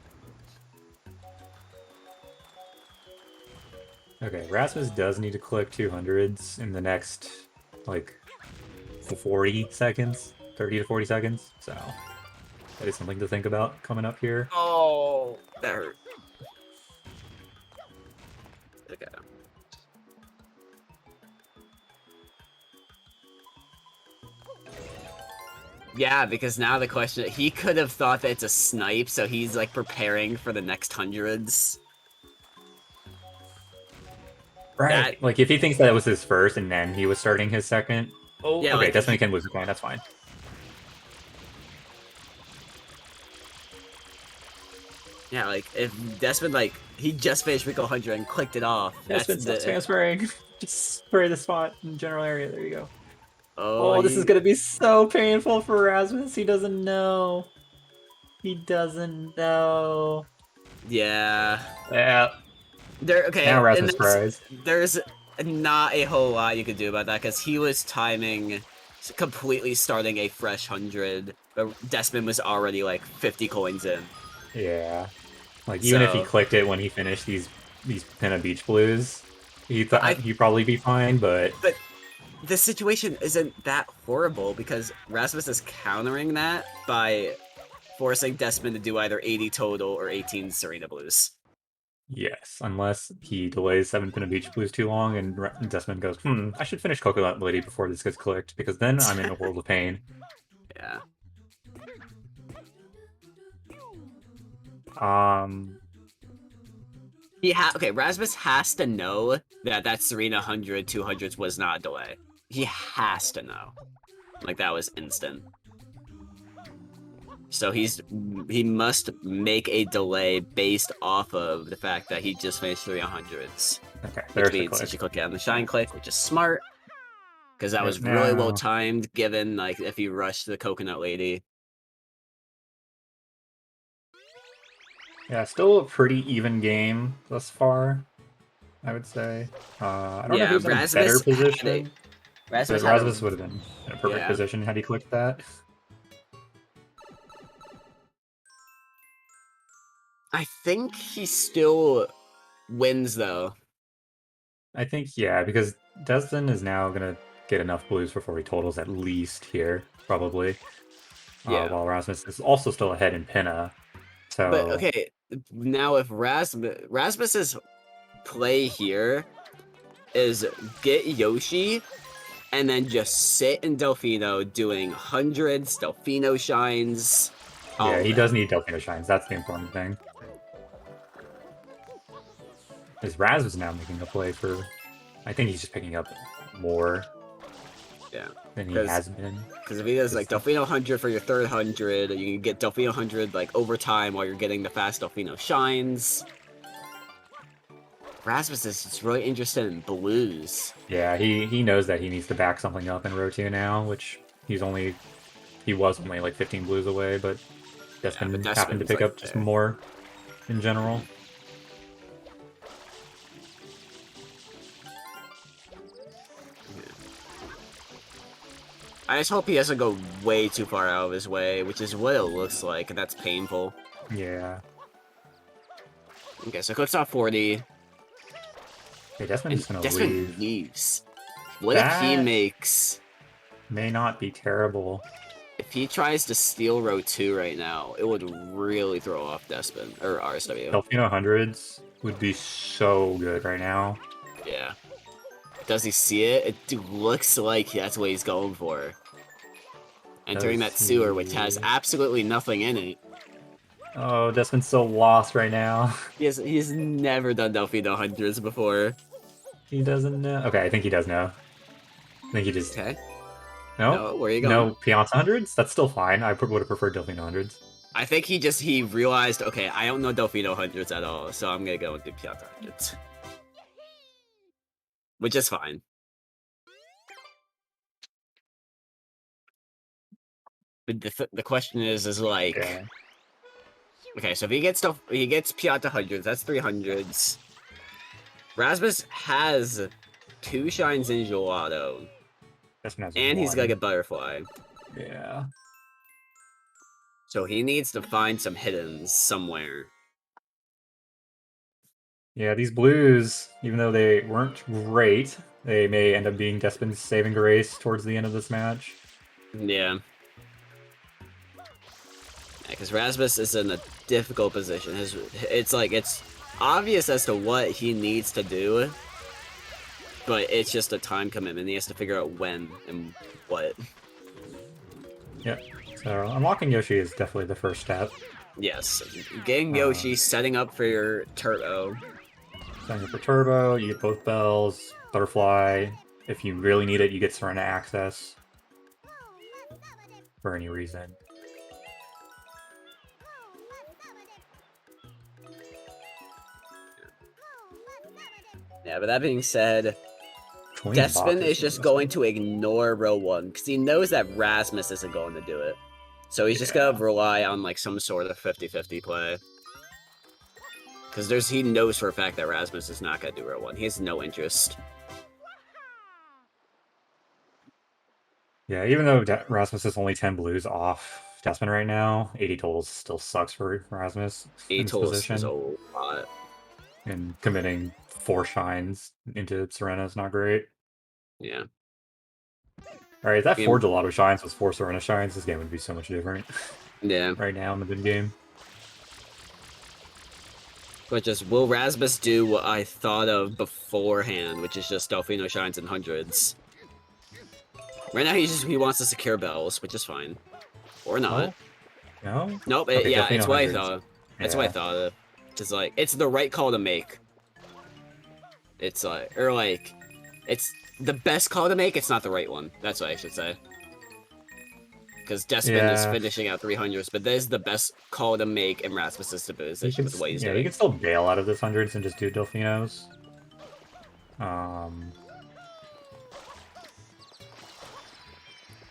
Okay, Rasmus does need to click 200s in the next, like, 40 seconds. 30 to 40 seconds. So, that is something to think about coming up here. Oh, that hurt. Okay. Yeah, because now the question, he could have thought that it's a snipe, so he's like preparing for the next hundreds. Right. That, Like, if he thinks that it was his first and then he was starting his second. Oh, yeah, okay, like if Destiny he, can lose the coin. That's fine. yeah, like if Despin, like, he just finished Rico 100 and clicked it off. That's Despin, stop the, spam spraying. Just spray the spot in the general area. There you go. oh, Oh, this is gonna be so painful for Rasmus. He doesn't know. He doesn't know. yeah. Yeah. Okay, Now and Rasmus cries. there's not a whole lot you could do about that, because he was timing completely starting a fresh 100, but Despin was already like 50 coins in. Yeah. Like, even if he So, clicked it when he finished these Pinna Beach Blues, he but thought he'd probably be fine, but but the situation isn't that horrible, because Rasmus is countering that by forcing Despin to do either 80 total or 18 Serena Blues. yes, unless he delays 7 Pinna Beach Blues too long and Desmond goes, I should finish Coconut Lady before this gets clicked, because then I'm in a world of pain. Yeah. Um, Okay, Rasmus has to know that Serena 100, 200s was not a delay. He has to know. Like, that was instant. So he must make a delay based off of the fact that he just finished 300s. okay, Which there's the means he click. should click it on the shine click, which is smart. Because that Right was really well now, timed, given, like, if you rush the Coconut Lady. yeah, still a pretty even game thus far, I would say. I don't know Yeah, who's in a better position, Rasmus but had a... Rasmus would have been in a perfect Yeah. position had he clicked that. I think he still wins, though. I think, yeah, because Destin is now gonna get enough blues before he totals at least here, probably. Yeah. While Rasmus is also still ahead in Pinna. But, So, okay, now if Rasmus's play here is get Yoshi and then just sit in Delfino doing hundreds, Delfino shines, yeah, all of he it. does need Delfino Shines. That's the important thing. Because Raz is now making a play for... I think he's just picking up more Yeah. than he has been. Because if he does like Delfino 100 for your third 100, you can get Delfino 100 like over time while you're getting the fast Delfino shines. Rasmus is just really interested in blues. Yeah, he knows that he needs to back something up in row 2 now, which he was only like 15 blues away, but Yeah, but Despin happened to Despin's pick like up just there. more in general. I just hope he doesn't go way too far out of his way, which is what it looks like, and that's painful. Yeah. Okay, so clicks off 40. Okay, Despin's And just gonna Despin leave. leaves. What if he That makes... may not be terrible. If he tries to steal row 2 right now, it would really throw off Despin, or RSW. Delfino hundreds would be so good right now. Yeah. Does he see it? It looks like that's what he's going for. Entering Does that sewer, which has he? absolutely nothing in it. Oh, Despin's so lost right now. He's never done Delfino hundreds before. He doesn't know. Okay, I think he does know. I think he just Okay. no, No, where are you going? no Pianta hundreds. That's still fine. I would have preferred Delfino hundreds. I think he realized, okay, I don't know Delfino hundreds at all, so I'm gonna go and do Pianta hundreds. Which is fine. But the question is like, Yeah, okay, so if he gets Pianta hundreds, that's 300s. Rasmus has 2 shines in Gelato, Despin has and he's gonna one. get Butterfly. Yeah. So he needs to find some hiddens somewhere. Yeah, these blues, even though they weren't great, they may end up being Despin's saving grace towards the end of this match. Yeah. Because Rasmus is in a difficult position. It's obvious as to what he needs to do, but it's just a time commitment. He has to figure out when and what. Yep. So unlocking Yoshi is definitely the first step. Yes, getting Yoshi, setting up for your turbo. Setting up for Turbo, you get both bells, Butterfly. If you really need it, you get Serena access. For any reason. Yeah, but that being said, Queen Despin Bacchus is just going to ignore row 1, because he knows that Rasmus isn't going to do it. So he's just gonna rely on like some sort of 50-50 play. Because he knows for a fact that Rasmus is not gonna do row 1. He has no interest. Yeah, even though Rasmus is only 10 blues off Despin right now, 80 totals still sucks for Rasmus in this Atoll is a position. lot. And committing 4 shines into Serena is not great. Yeah. Alright, if that 4 Gelato shines was 4 Serena shines, this game would be so much different. Yeah. Right now in the mid game. But just, will Rasmus do what I thought of beforehand, which is just Delfino shines in hundreds? Right now he wants to secure bells, which is fine. Or not. Oh? No? Nope, Okay, yeah, Delfino it's what I hundreds. thought. That's Yeah. what I thought of. Just like, it's the right call to make. It's like, or like, it's the best call to make, it's not the right one. That's what I should say. Because Despin is finishing out 300s, but this is the best call to make in Rasmus's position with what he's doing. You can still bail out of this hundreds and just do Delfinos.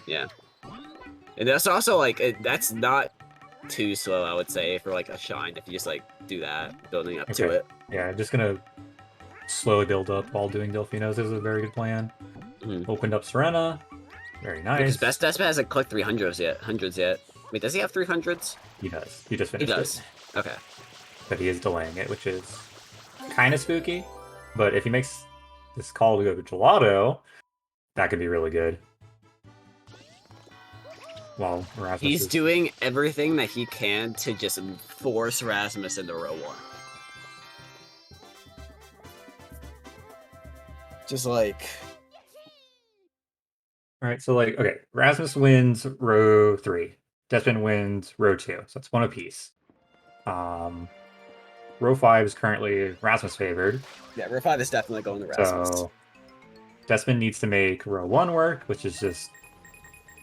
Yeah. And that's also, like, that's not too slow, I would say, for, like, a shine, if you just, like, do that, building up to it. Yeah, just gonna slowly build up while doing Delfinos is a very good plan. Opened up Serena. Very nice. Because Best Despin hasn't clicked 300s yet. Hundreds yet. Wait, does he have 300s? He does. He just finished it. Okay. But he is delaying it, which is kind of spooky. But if he makes this call to go to Gelato, that could be really good. Well, Rasmus He's doing everything that he can to just force Rasmus into row 1. Just like... Alright, so like, okay, Rasmus wins row 3. Despin wins row 2. So that's 1 apiece. Row 5 is currently Rasmus favored. Yeah, row 5 is definitely going to Rasmus. So Despin needs to make row 1 work, which is just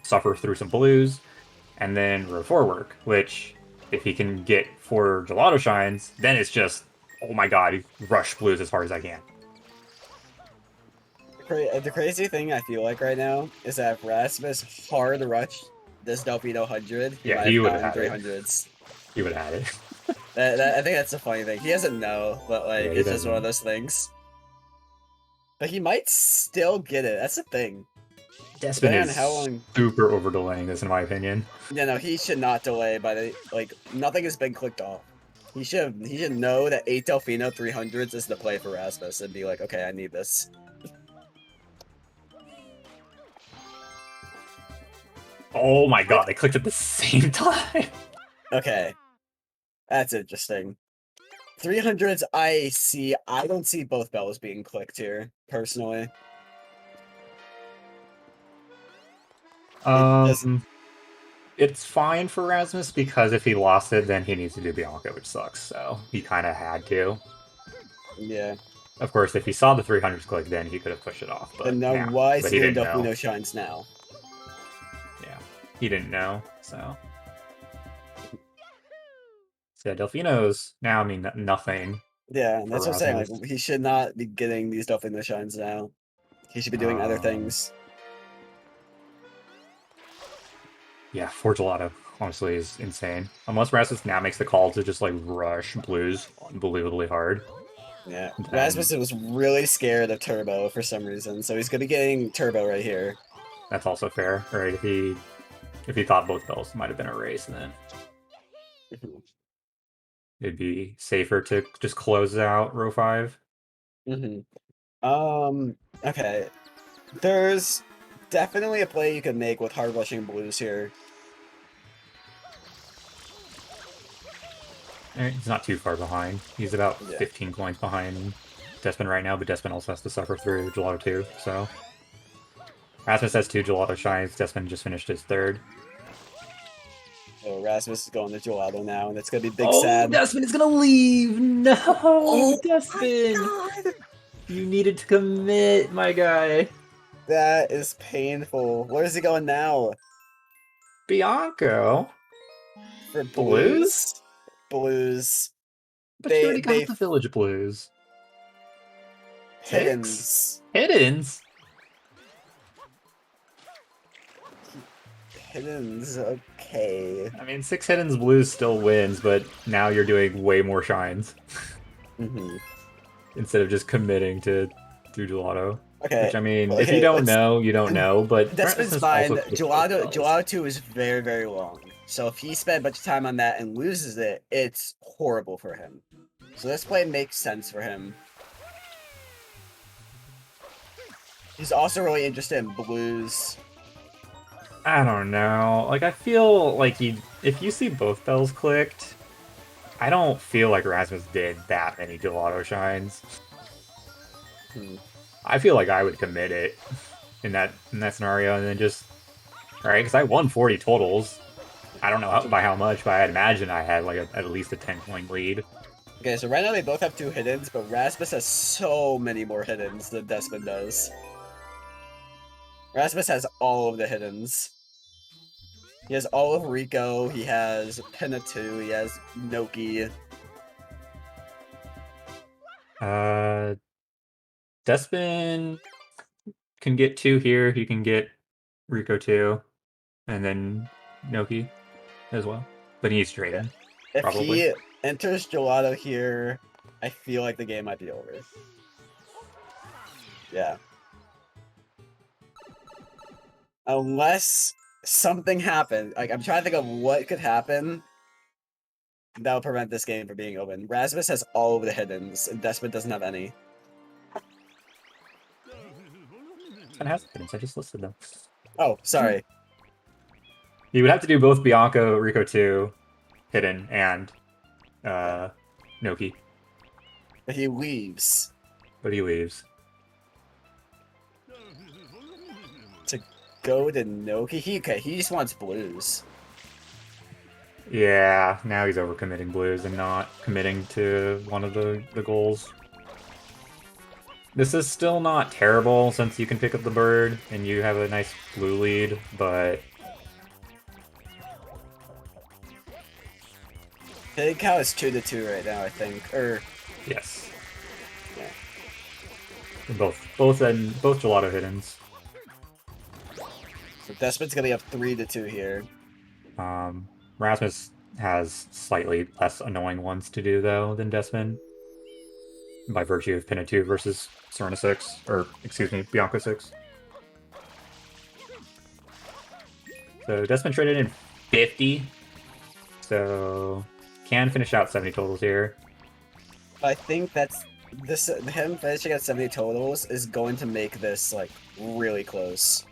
suffer through some blues, and then row 4 work, which if he can get 4 Gelato shines, then it's just, oh my god, rush blues as hard as I can. The crazy thing I feel like right now is that if Rasmus hard rushed this Delfino 100, he would have had 300s. He would have had it. I think that's the funny thing. He doesn't know, but like it's just one of those things. But he might still get it. That's the thing. Despin is super over delaying this, in my opinion. Yeah, no, he should not delay by the nothing has been clicked off. He should know that 8 Delfino 300s is the play for Rasmus and be like, okay, I need this. Oh my god, they clicked at the same time. Okay, that's interesting. 300s, I don't see both bells being clicked here, personally. It does, It's fine for Rasmus because if he lost it, then he needs to do Bianca, which sucks. So he kind of had to. yeah. Of course, if he saw the 300s click, then he could have pushed it off. Then But now yeah, why is but he he doing didn't know. Delfino Shines now? Yeah, he didn't know. So yeah, Delfino's now mean nothing Yeah, for that's what I'm saying. Rasmus. Like, he should not be getting these Delfino Shines now. He should be doing other Um, things. yeah, four gelato honestly is insane. Unless Rasmus now makes the call to just like rush blues unbelievably hard, Yeah, then Rasmussen was really scared of Turbo for some reason, so he's gonna be getting Turbo right here. that's also fair, right? If he thought both bells might have been a race, then it'd be safer to just close out row 5. hmm Okay. There's definitely a play you could make with hard rushing blues here. He's not too far behind. He's about Yeah. 15 points behind Despin right now, but Despin also has to suffer through Gelato 2, so... Rasmus has 2 Gelato Shines, Despin just finished his 3rd. So Rasmus is going to Gelato now, and it's gonna be big Oh, sad. Despin is gonna leave! No, Oh my Despin! god! You needed to commit, my guy. That is painful. Where is he going now? Bianco? For Blues? blues? Blues. But you already got They the Village Blues. 6? Hiddens. Hiddens? Hiddens, okay. I mean, 6 Hiddens Blues still wins, but now you're doing way more shines. hmm Instead of just committing to do Gelato. Which, Okay. I mean, if you Okay, don't let's know, you don't know, but Despin's Rasmus fine. also clicked both bells. Gelato 2 is very, very long. So if he spent a bunch of time on that and loses it, it's horrible for him. So this play makes sense for him. He's also really interested in blues. I don't know. Like, I feel like if you see both bells clicked, I don't feel like Rasmus did that many Gelato shines. Hmm. I feel like I would commit it in that scenario and then just right because I won 40 totals. I don't know by how much, but I'd imagine I had like at least a 10-point lead. Okay, so right now they both have 2 hiddens, but Rasmus has so many more hiddens than Despin does. Rasmus has all of the hiddens. He has all of Rico, he has Pinna 2, he has Noki. Despin can get 2 here. He can get Rico 2, and then Noki as well. But he needs Yeah. trading, If probably. he enters Gelato here, I feel like the game might be over. Yeah. Unless something happened. Like, I'm trying to think of what could happen that would prevent this game from being open. Rasmus has all of the hiddens, and Despot doesn't have any. Despin has hittings. I just listed them. Oh, sorry. You would have to do both Bianco, Rico 2, hidden, and Noki. But he leaves But he leaves. to go to Noki. He just wants blues. Yeah, now he's overcommitting blues and not committing to one of the goals. This is still not terrible since you can pick up the bird and you have a nice blue lead, but Hidden Cow is 2-2 right now, I think. yes. Yeah. Both gelato hiddens. So Despot's gonna be up 3-2 here. Rasmus has slightly less annoying ones to do though than Despin. By virtue of Pinna 2 versus Serena 6, or excuse me, Bianca 6. So Despin traded in 50. So can finish out 70 totals here. I think that's him finishing at 70 totals is going to make this like really close.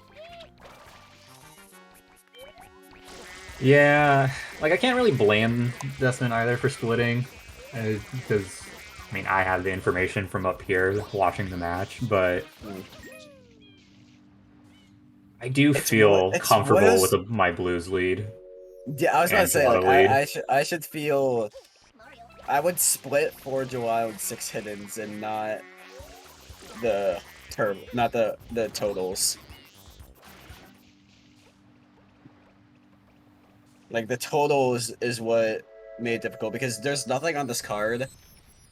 Yeah, like I can't really blame Despin either for splitting, because I mean I have the information from up here watching the match, but Mm. I do It's what feel it's what comfortable with is my Blues lead yeah, I was about to and say like Gelato lead. I should feel I would split 4 July and 6 hiddens and not the not the totals. Like the totals is what made it difficult because there's nothing on this card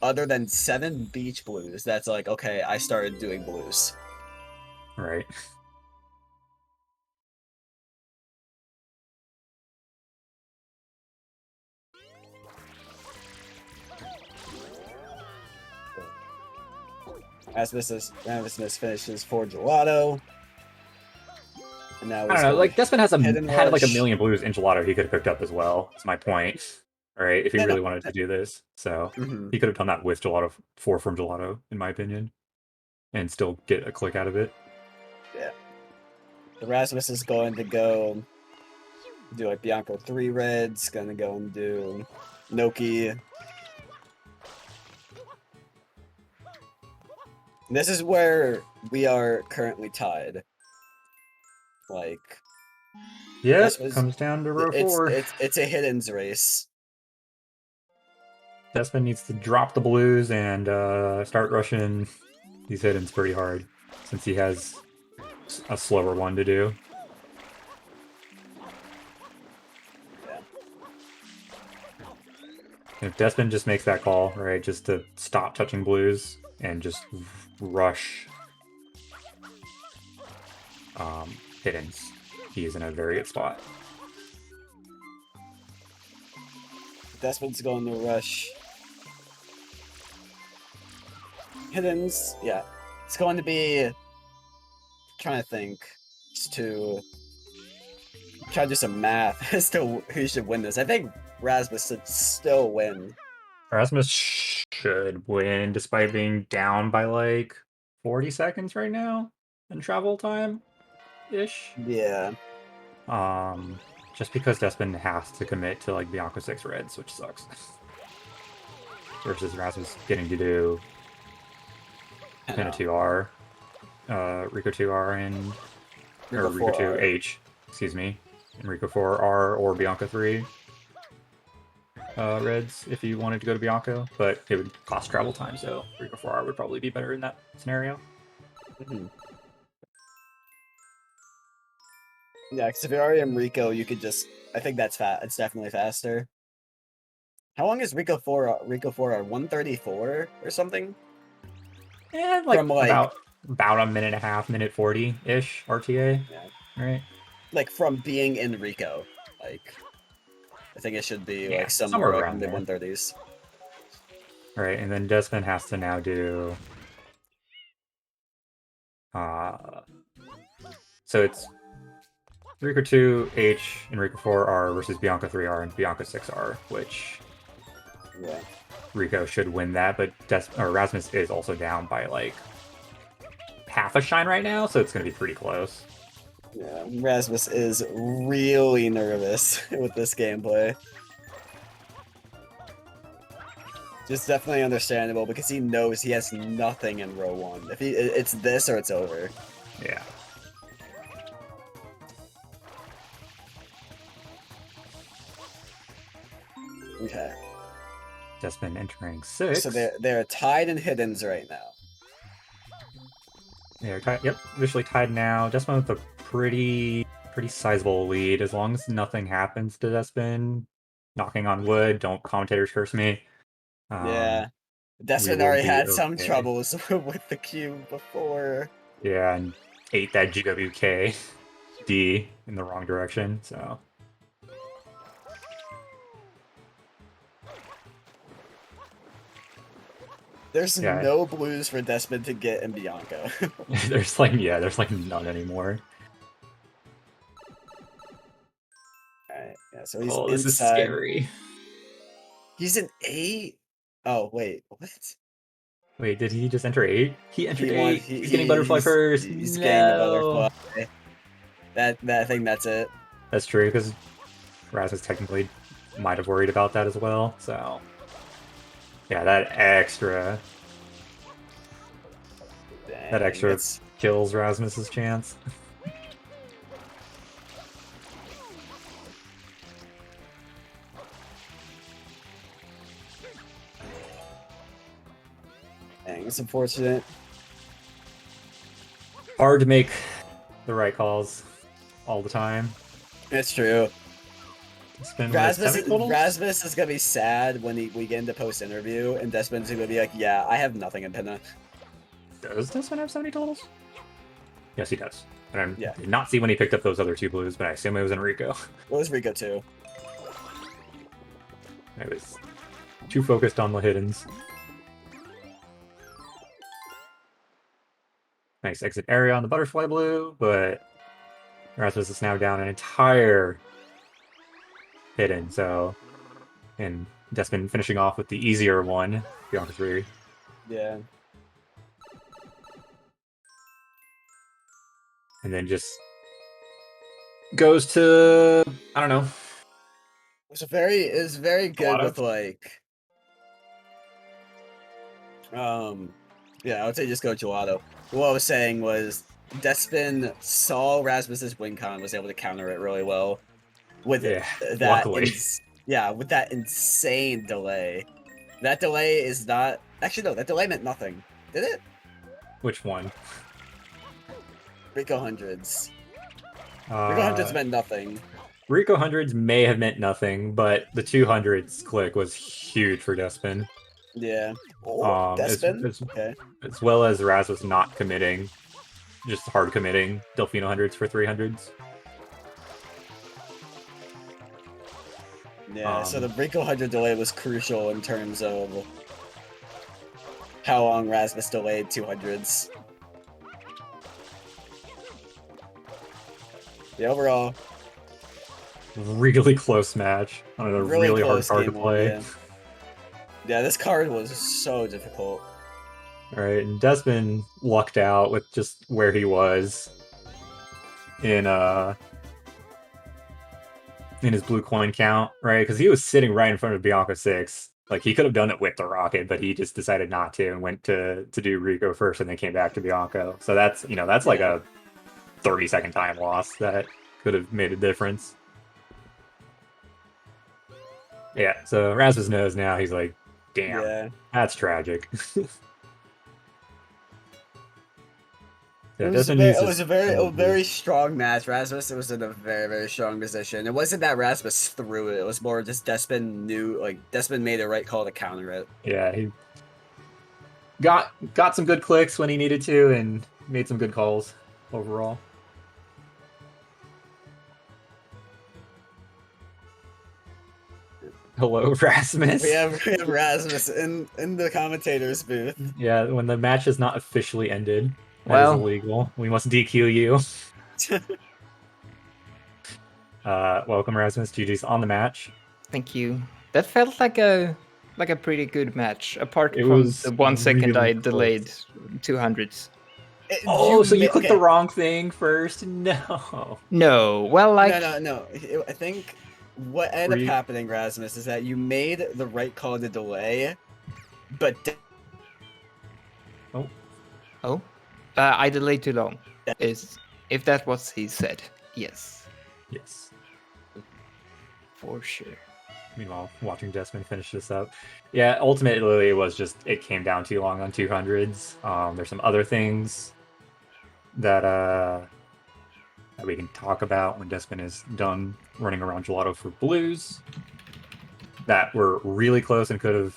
other than 7 beach blues. That's like, okay, I started doing blues. Right. Rasmus finishes for gelato. And now I don't he's know, going like Despin has hidden had like a rush. million blues in Gelato he could have picked up as well. That's my point. All right, if he Yeah, no, really wanted to do this, so mhm. he could have done that with Gelato 4 from Gelato, in my opinion, and still get a click out of it. Yeah. The Rasmus is going to go do like Bianco 3 reds, gonna go and do Noki. This is where we are currently tied. Like Yep, this was comes down to row 4. it's a hiddens race. Despin needs to drop the blues and start rushing these hiddens pretty hard, since he has a slower one to do. Yeah. If Despin just makes that call, right, just to stop touching blues and just rush hiddens, he is in a very good spot. Despin's going to rush hiddens. Yeah. It's going to be trying to think just to try to do some math as to who should win this. I think Rasmus should still win. Erasmus should win despite being down by like 40 seconds right now in travel time ish. Yeah. Just because Despin has to commit to like Bianco 6 reds, which sucks. Versus Erasmus getting to do Pina 2R, Rico 2R, and or Rico 2H, excuse me, and Rico 4R or Bianca 3 reds if you wanted to go to Bianco, but it would cost travel time, so Rico 4R would probably be better in that scenario. Mm-hmm. Yeah, because if you're already in Rico, you could just. I think that's fast. It's definitely faster. How long is Rico 4? Rico 4 134 or something? Yeah, like From like about a minute and a half, minute 40 ish RTA, yeah, right? like from being in Rico, like I think it should be Yeah, like somewhere somewhere like around mid there. 130s. All right, and then Despin has to now do. Uh, so it's Rico 2H and Rico 4R versus Bianca 3R and Bianca 6R, which Yeah. Rico should win that, but Rasmus is also down by like half a shine right now, so it's going to be pretty close. Yeah, Rasmus is really nervous with this gameplay. Just definitely understandable because he knows he has nothing in row 1. If it's this or it's over. Yeah. Okay. Despin entering 6. So they're tied in hiddens right now. They're tied. Yep, officially tied now. Despin with a pretty sizable lead. As long as nothing happens to Despin, knocking on wood. Don't commentators curse me. Yeah. We Despin will already be had some okay. troubles with the cube before. Yeah, and ate that GWK D in the wrong direction. So There's yeah, no blues for Despin to get in Bianca. there's like none anymore. Alright, yeah, so he's Oh, this is inside. scary. He's an 8? Oh, wait, what? Wait, did he just enter 8? He entered He won. 8! He's getting butterfly first! He's getting the butterfly. No! I think that's it. That's true, because Rasmus technically might have worried about that as well, so... Yeah, that extra Dang, it's kills Rasmus's chance. dang, it's unfortunate. Hard to make the right calls all the time. It's true. Despin with 7 totals? Rasmus is gonna be sad when we get into post interview, and Despin's gonna be like, "Yeah, I have nothing in Pinna." Does Despin have 70 totals? Yes, he does. And I Yeah. did not see when he picked up those other 2 blues, but I assume it was Enrico. What was Rico too? I was too focused on the hiddens. Nice exit area on the butterfly blue, but Rasmus is now down an entire hidden, so... And Despin finishing off with the easier one, Bianca 3. Yeah. And then just goes to, I don't know. It was very good with Gelato? like, yeah, I would say just go gelato. What I was saying was Despin saw Rasmus's win con and was able to counter it really well with Yeah, that luckily. yeah, with that insane delay. That delay is not actually no, that delay meant nothing. Did it? Which one? Rico hundreds. Rico hundreds meant nothing. Rico hundreds may have meant nothing, but the 200s click was huge for Despin. Yeah. Oh, Despin? Okay. As well as Rasmus not committing, just hard committing Delfino hundreds for 300s. Yeah, so the Rico 100 delay was crucial in terms of how long Rasmus delayed 200s. The overall really close match on a really hard card to play. Yeah. Yeah, this card was so difficult. Alright, and Despin lucked out with just where he was in his blue coin count, right? Because he was sitting right in front of Bianca 6. Like, he could have done it with the rocket, but he just decided not to and went to do Rico first and then came back to Bianca. So that's, that's like a 30-second time loss that could have made a difference. Yeah, so Rasmus knows now. He's like, damn, that's tragic. It was a very strong match. Rasmus was in a very, very strong position. It wasn't that Rasmus threw it. It was more just Despin Despin made the right call to counter it. Yeah, he got some good clicks when he needed to and made some good calls overall. Hello, Rasmus. We have Rasmus in the commentator's booth. Yeah, when the match has not officially ended, that is illegal. We must DQ you. Welcome, Rasmus. GG's on the match. Thank you. That felt like a pretty good match, apart from the 1 second I delayed 200s. Oh, so you clicked the wrong thing first? No. No. Well, like no. I think what ended up happening, Rasmus, is that you made the right call to delay, but I delayed too long. If that was he said? Yes. Yes. For sure. Meanwhile, watching Despin finish this up. Yeah, ultimately it came down too long on 200s. There's some other things that we can talk about when Despin is done running around Gelato for blues that were really close and could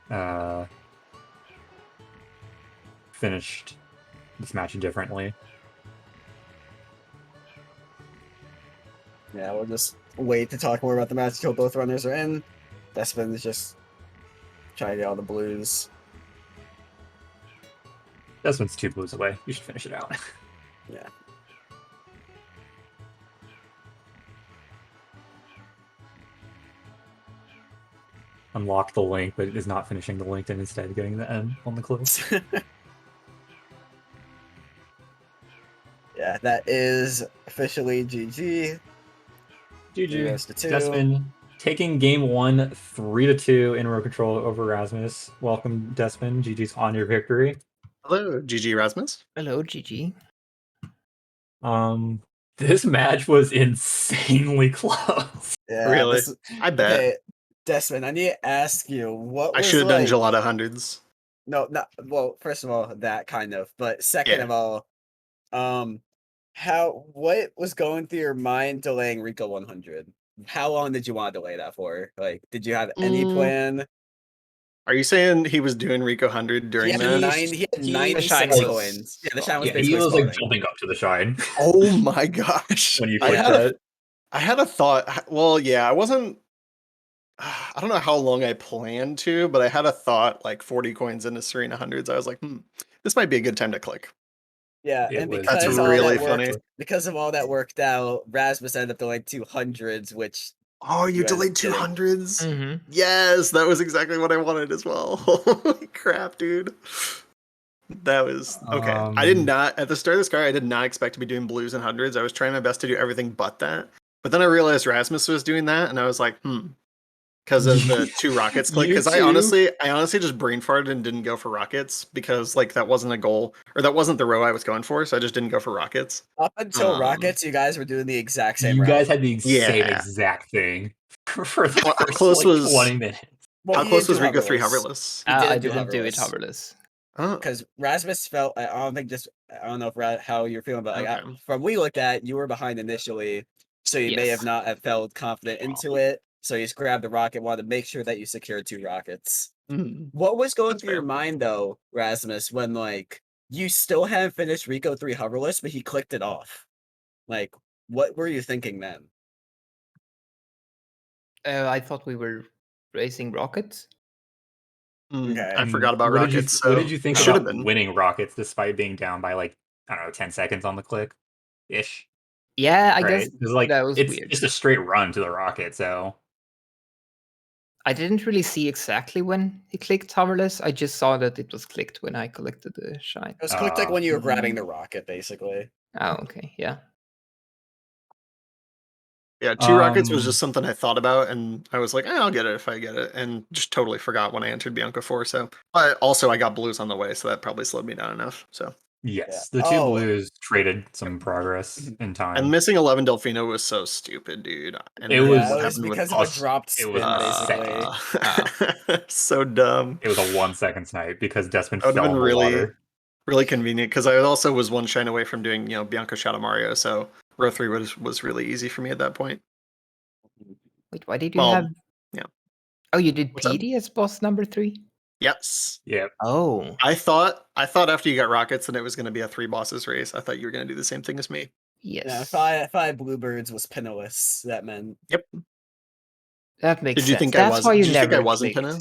have finished this match differently. Yeah, we'll just wait to talk more about the match until both runners are in. Despin is just trying to get all the blues. Despin's 2 blues away. You should finish it out. Yeah. unlocked the link, but is not finishing the link and instead getting the N on the clip. Yeah, that is officially GG. GG. to 2. Despin taking game 1 3-2 in row control over Rasmus. Welcome, Despin. GG's on your victory. Hello, GG Rasmus. Hello, GG. This match was insanely close. Yeah, Really? this, I bet. okay, Despin, I need to ask you, what I was should have like... done gelato hundreds. No, not well. First of all, that kind of, but second Yeah. of all, what was going through your mind delaying Rico 100? How long did you want to delay that for? Like, did you have any plan? Are you saying he was doing Rico 100 during that? He had The 96 shine was coins. Yeah, the shine was Yeah, he basically was like spawning. jumping up to the shine Oh my gosh. when you I clicked had that. I had a thought. Well, yeah, I wasn't. I don't know how long I planned to, but I had a thought like 40 coins into Serena hundreds. I was like, this might be a good time to click. Yeah, It and was- because That's all really that worked, funny. because of all that worked out, Rasmus ended up delaying 200s, which Oh, you You ended delayed up getting- 200s? Mm-hmm. Yes, that was exactly what I wanted as well. Holy crap, dude. That was okay. I did not at the start of this card. I did not expect to be doing blues and hundreds. I was trying my best to do everything but that. But then I realized Rasmus was doing that, and I was like, because of the 2 rockets click. You Because I too? honestly just brain farted and didn't go for rockets because like that wasn't a goal or that wasn't the row I was going for. So I just didn't go for rockets. up until Rockets, you guys were doing the exact same You route. guys had the same Yeah. exact thing for the How first close like was- 20 minutes. Well, How he close didn't was do Rico 3 hoverless. hoverless? He I didn't do didn't do it hoverless. hoverless. Oh, Because Rasmus felt, I don't think just, I don't know if how you're feeling, but like, Okay. from we looked at, you were behind initially, so you may have Yes. not have felt confident into it. So you just grabbed the rocket, wanted to make sure that you secured 2 rockets. What was going That's through your fair. mind though, Rasmus, when like you still hadn't finished Rico 3 hoverless, but he clicked it off? Like, what were you thinking then? I thought we were racing rockets. Okay. I forgot about what rockets. What so did you think should have about been. winning rockets despite being down by like, I don't know, 10 seconds on the click ish? Yeah, I Right? guess Because like that was it's weird. just a straight run to the rocket, so I didn't really see exactly when he clicked hoverless. I just saw that it was clicked when I collected the shine. It was clicked like when you were grabbing the rocket, basically. Oh, okay, yeah. Yeah, 2 rockets was just something I thought about, and I was like, I'll get it if I get it, and just totally forgot when I entered Bianca 4. So, but also I got blues on the way, so that probably slowed me down enough. So, yes, Yeah. the 2 Oh. blues traded some progress in time. and missing 11 Delfino was so stupid, dude. And It then was- what it was happened with because of a us, dropped it spin, was basically. so dumb. It was a 1-second snipe because Despin That would fell have in been the really, water. really convenient because I also was 1 shine away from doing Bianca Shadow Mario, so row 3 was really easy for me at that point. Wait, why did you Well, have? yeah. Oh, you did What's up? PD as boss number 3. Yes. Yeah. Oh, I thought after you got rockets and it was going to be a 3 bosses race. I thought you were going to do the same thing as me. yes. Yeah, if I had Bluebirds was pinniless, that meant. Yep. That makes Did you sense. think I That's was? why you Did you think never I wasn't clicked. Pinna?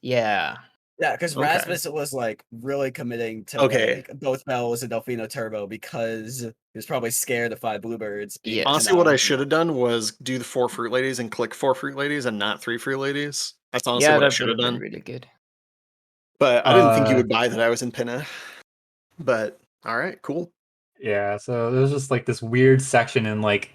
Yeah. Yeah, because Okay. Rasmus was like really committing to Okay. like both Bells and Delfino Turbo because he was probably scared of 5 Bluebirds. Being Yes. Honestly, what I Pinot. should have done was do the 4 fruit ladies and click 4 fruit ladies and not 3 fruit ladies. That's honestly Yeah, what I that should would have have been done. really good. But I didn't think you would buy that I was in Pinna. But all right, cool. Yeah, so there's just like this weird section in like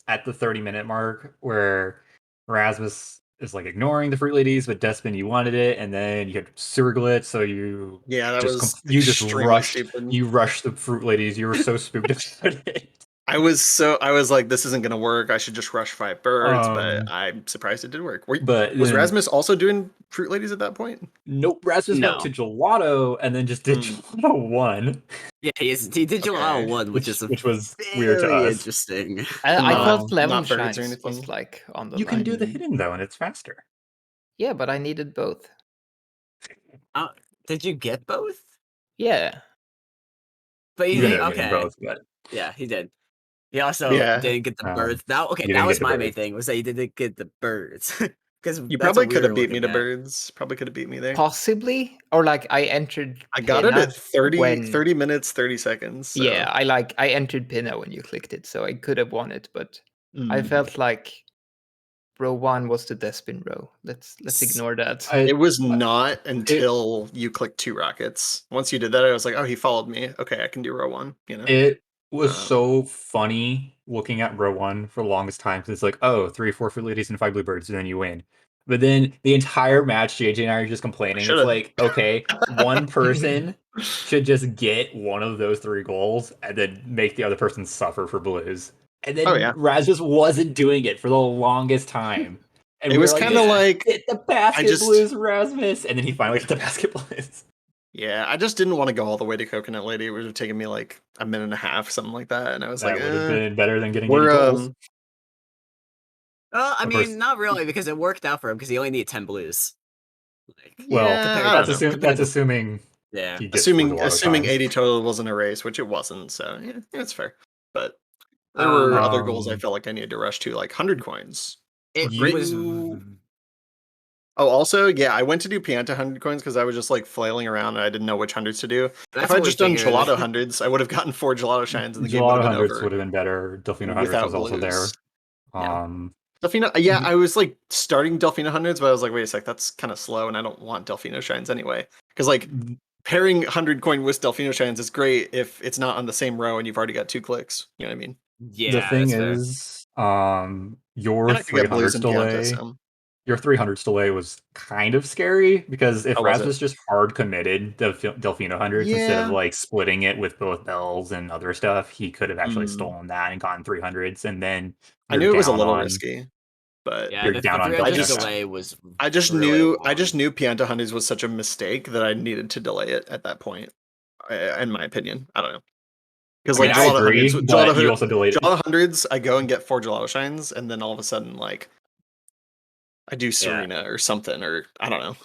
at the 30-minute mark where Rasmus is like ignoring the fruit ladies, but Despin, you wanted it, and then you had sewer glitch, so you Yeah, that was you just extremely rushed stupid. you rushed the fruit ladies. You were so spooked about it. I was like, this isn't gonna work. I should just rush 5 birds, but Um, I'm surprised it did work. But Was then- Rasmus also doing fruit ladies at that point? Nope, Rasmus No. went to gelato and then just did gelato 1, Yeah, he did Gelato Okay. 1, which was weird to very us. interesting. I Not- thought Lemon not birds or Shines was anything. like on the You can line. do the hidden though, and it's faster. Yeah, but I needed both. Did you get both? Yeah. But You he ended did. up getting Okay. both, but Yeah, he did. He also Yeah. didn't get the birds. you That didn't was get the my main birds. thing, was that he didn't get the birds. Because You probably could have beat me to birds. Probably could have beat me there. Possibly. Or like I entered I got it Pinna at 30, when- 30 minutes, 30 seconds. So. Yeah, I entered Pinna when you clicked it, so I could have won it, but I Mm. felt like row 1 was the Despin row. Let's ignore that. It was not until you clicked 2 rockets. Once you did that, I was like, oh, he followed me. Okay, I can do row 1. You know, it was so funny looking at row 1 for the longest time because it's like, oh, 3 4 fruit ladies and 5 bluebirds, and then you win. But then the entire match, JJ and I are just complaining. It's like, okay, one person should just get one of those 3 goals and then make the other person suffer for blues. And then Raz just wasn't doing it for the longest time. And it was kind of like get the basket blues, Rasmus, and then he finally got the basket blues. Yeah, I just didn't want to go all the way to Coconut Lady. It would have taken me like a minute and a half, something like that. And I was like, that would have been better than getting 80 we're goals. Well, I mean, not really, because it worked out for him because he only needed 10 blues. Like, well, that's assuming. Yeah, assuming 80 total wasn't a race, which it wasn't. So yeah, it's fair. But there were other goals I felt like I needed to rush to, like 100 coins. It was. Oh, also, yeah, I went to do Pianta 100 coins because I was just like flailing around and I didn't know which hundreds to do. If I'd just done Gelato hundreds, I would have gotten 4 Gelato shines and the game would have been over. Gelato hundreds would have been better. Delfino hundreds was also there. Delfino, yeah, I was like starting Delfino hundreds, but I was like, wait a sec, that's kind of slow, and I don't want Delfino shines anyway. Because like pairing 100 coin with Delfino shines is great if it's not on the same row and you've already got 2 clicks. You know what I mean? Yeah. The thing is, your 300 delay. Your 300 delay was kind of scary because if Raz was just hard committed the Delfino hundreds instead of like splitting it with both bells and other stuff, he could have actually stolen that and gotten 300s. And then I knew it was a little risky, but yeah, the 300 delay was. I just knew Pianta hundreds was such a mistake that I needed to delay it at that point. In my opinion, I don't know. Because like Gelato hundreds, I go and get 4 Gelato shines, and then all of a sudden like. I do Serena or something, or I don't know.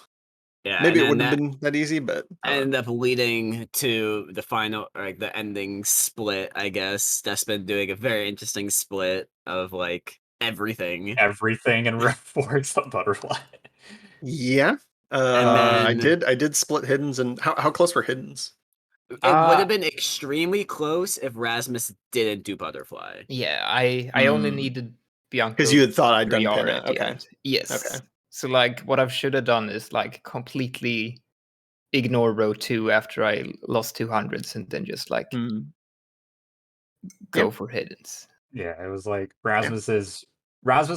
Yeah, maybe it wouldn't have been that easy, but I ended up leading to the final, like the ending split. I guess Despin doing a very interesting split of like everything in row 4 except butterfly. Yeah, and then, I did split hiddens, and how close were hiddens? It would have been extremely close if Rasmus didn't do butterfly. Yeah, I only needed. Because you had thought I'd done Pinna. Okay. Yes. Okay. So like what I should have done is like completely ignore row 2 after I lost 200s and then just like go for hiddens. Yeah, it was like Rasmus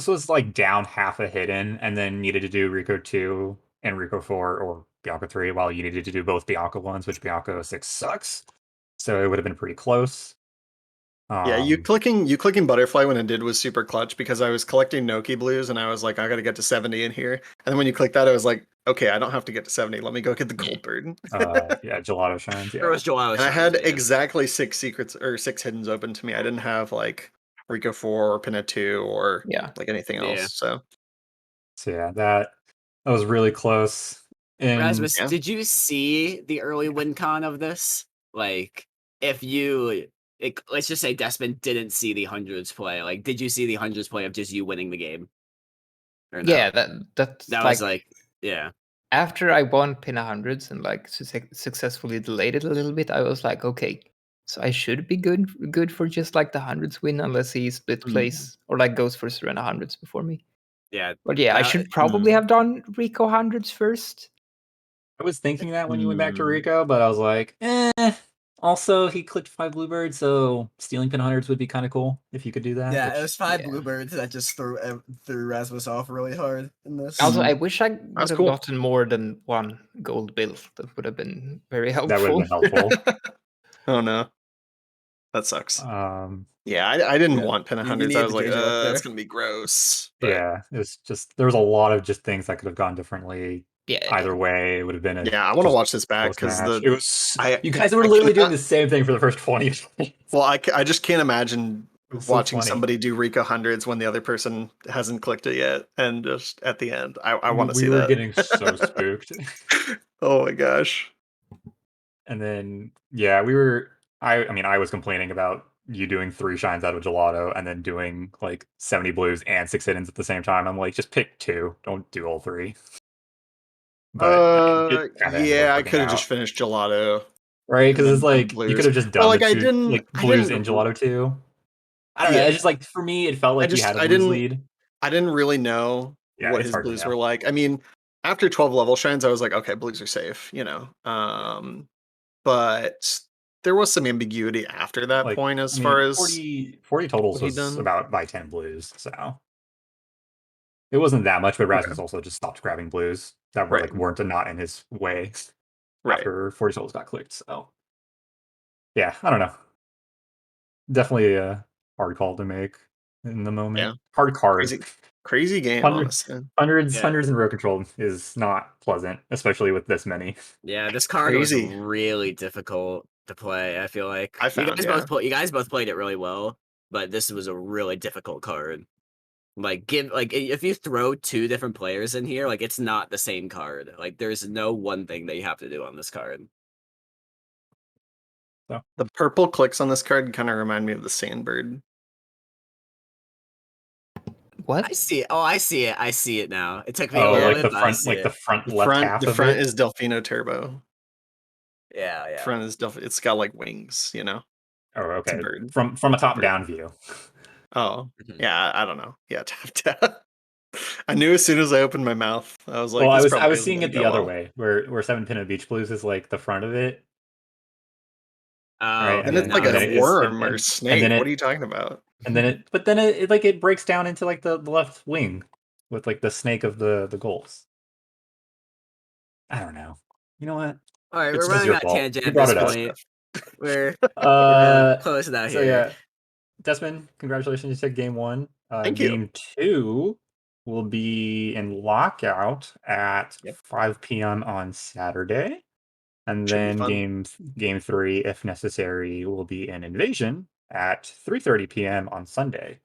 was like down half a hidden and then needed to do Rico 2 and Rico 4 or Bianca 3 while you needed to do both Bianca 1s, which Bianca 6 sucks. So it would have been pretty close. Yeah, you clicking butterfly when it did was super clutch because I was collecting Noki blues and I was like, I gotta get to 70 in here. And then when you click that, I was like, okay, I don't have to get to 70. Let me go get the gold bird. Yeah, Gelato shines. Yeah, there was Gelato shines. And I had exactly 6 secrets or 6 hiddens open to me. I didn't have like Rico 4 or Pinna 2 or like anything else. So yeah, that was really close. And Rasmus, did you see the early win con of this? Like, if you let's just say Despin didn't see the hundreds play. Like, did you see the hundreds play of just you winning the game? Or no? Yeah, that was like after I won Pinna hundreds and like successfully delayed it a little bit, I was like, okay, so I should be good for just like the hundreds win unless he split place or like goes for Serena hundreds before me. Yeah, but yeah, I should probably have done Rico hundreds first. I was thinking that when you went back to Rico, but I was like, Also, he clicked 5 bluebirds, so stealing pin hundreds would be kind of cool if you could do that. Yeah, it was 5 bluebirds that just threw Rasmus off really hard in this. Also, I wish I would have gotten more than 1 gold bill. That would have been very helpful. That would have been helpful. Oh no, that sucks. Yeah, I didn't want pin hundreds. I was like, that's gonna be gross. But yeah, it's just there was a lot of just things that could have gone differently. Yeah, either way, it would have been I want to watch this back because it was. You guys were literally doing the same thing for the first 20 minutes. Well, I just can't imagine watching somebody do Rico hundreds when the other person hasn't clicked it yet, and just at the end, I want to see that. We were getting so spooked. Oh my gosh! And then we were. I mean, I was complaining about you doing 3 shines out of Gelato and then doing like 70 blues and 6 hiddens at the same time. I'm like, just pick 2. Don't do all 3. But I could have just finished Gelato, right? Because it's like you could have just done blues in Gelato too. I don't know. It's just like for me, it felt like you had a blues lead. I didn't really know Yeah, what it's his hard to blues know. were like. I mean, after 12 level shines, I was like, okay, blues are safe, but there was some ambiguity after that Like, point I as far mean, as 40 totals what he'd was done. about by 10 blues, so it wasn't that much, but Okay. Rasmus also just stopped grabbing blues that were Right. like weren't not in his way Right. after 40 totals got clicked. So yeah, I don't know. Definitely a hard call to make in the moment. Yeah. Hard card. Crazy game, Hundred, honestly. hundreds, Yeah. hundreds in row control is not pleasant, especially with this many. Yeah, this card was Crazy. really difficult to play. I feel like I found, yeah. you guys both played it really well, but this was a really difficult card. Like if you throw two different players in here, like it's not the same card. Like there's no one thing that you have to do on this card. So The purple clicks on this card kind of remind me of the Sandbird. What? I see it. Oh, I see it. I see it now. It took me a oh, little like bit, the but I front, see like the it. front The left front, half the of front it. is Delfino Turbo. Yeah, yeah. Front is it's got like wings, Oh, It's a okay. bird. From a top Bird. down view. Oh, Mhm. yeah, I don't know. Yeah, tap. I knew as soon as I opened my mouth, I was like, Well, this I probably was isn't seeing going it to the go other well. way, where 7 Pin of Beach Blues is like the front of it, Oh, right? Then yeah, it's like And now I then a it see it. is, worm or and then snake. What are you talking about? but then it like it breaks down into like the left wing with like the snake of the goals. I don't know. You know what? All right, we're This is running your on a fault. tangent You at brought this it Good up. point. stuff. We're closing out So here. yeah, Despin, congratulations! You took game 1. Thank you. Game 2 will be in lockout at Yep. 5 p.m. on Saturday, and Should be then fun. game 3, if necessary, will be in Invasion at 3:30 p.m. on Sunday.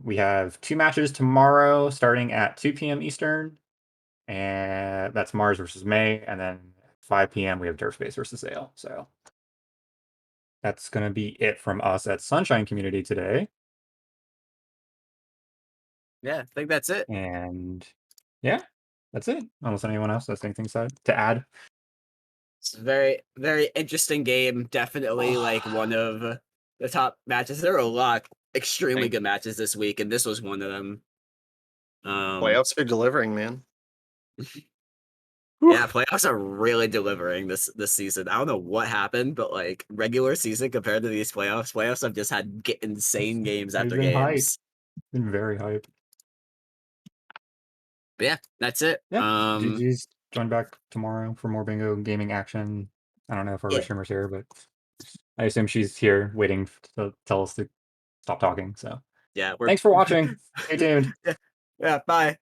We have 2 matches tomorrow, starting at 2 p.m. Eastern, and that's Mars versus May, and then 5 p.m. we have Dirt Space versus Ale. So that's gonna be it from us at Sunshine Community today. Yeah, I think that's it. And yeah, that's it. Unless anyone else has anything to add. It's a very, very interesting game. Definitely like one of the top matches. There were a lot extremely good matches this week, and this was one of them. Playoffs are delivering, man. Yeah, playoffs are really delivering this season. I don't know what happened, but like regular season compared to these playoffs have just had insane games They've after been hype. games. Been very hype. But yeah, that's it. Yeah. GG's. Join back tomorrow for more bingo gaming action. I don't know if our Yeah. streamer's here, but I assume she's here waiting to tell us to stop talking. So Yeah, thanks for watching. Stay tuned. Yeah, bye.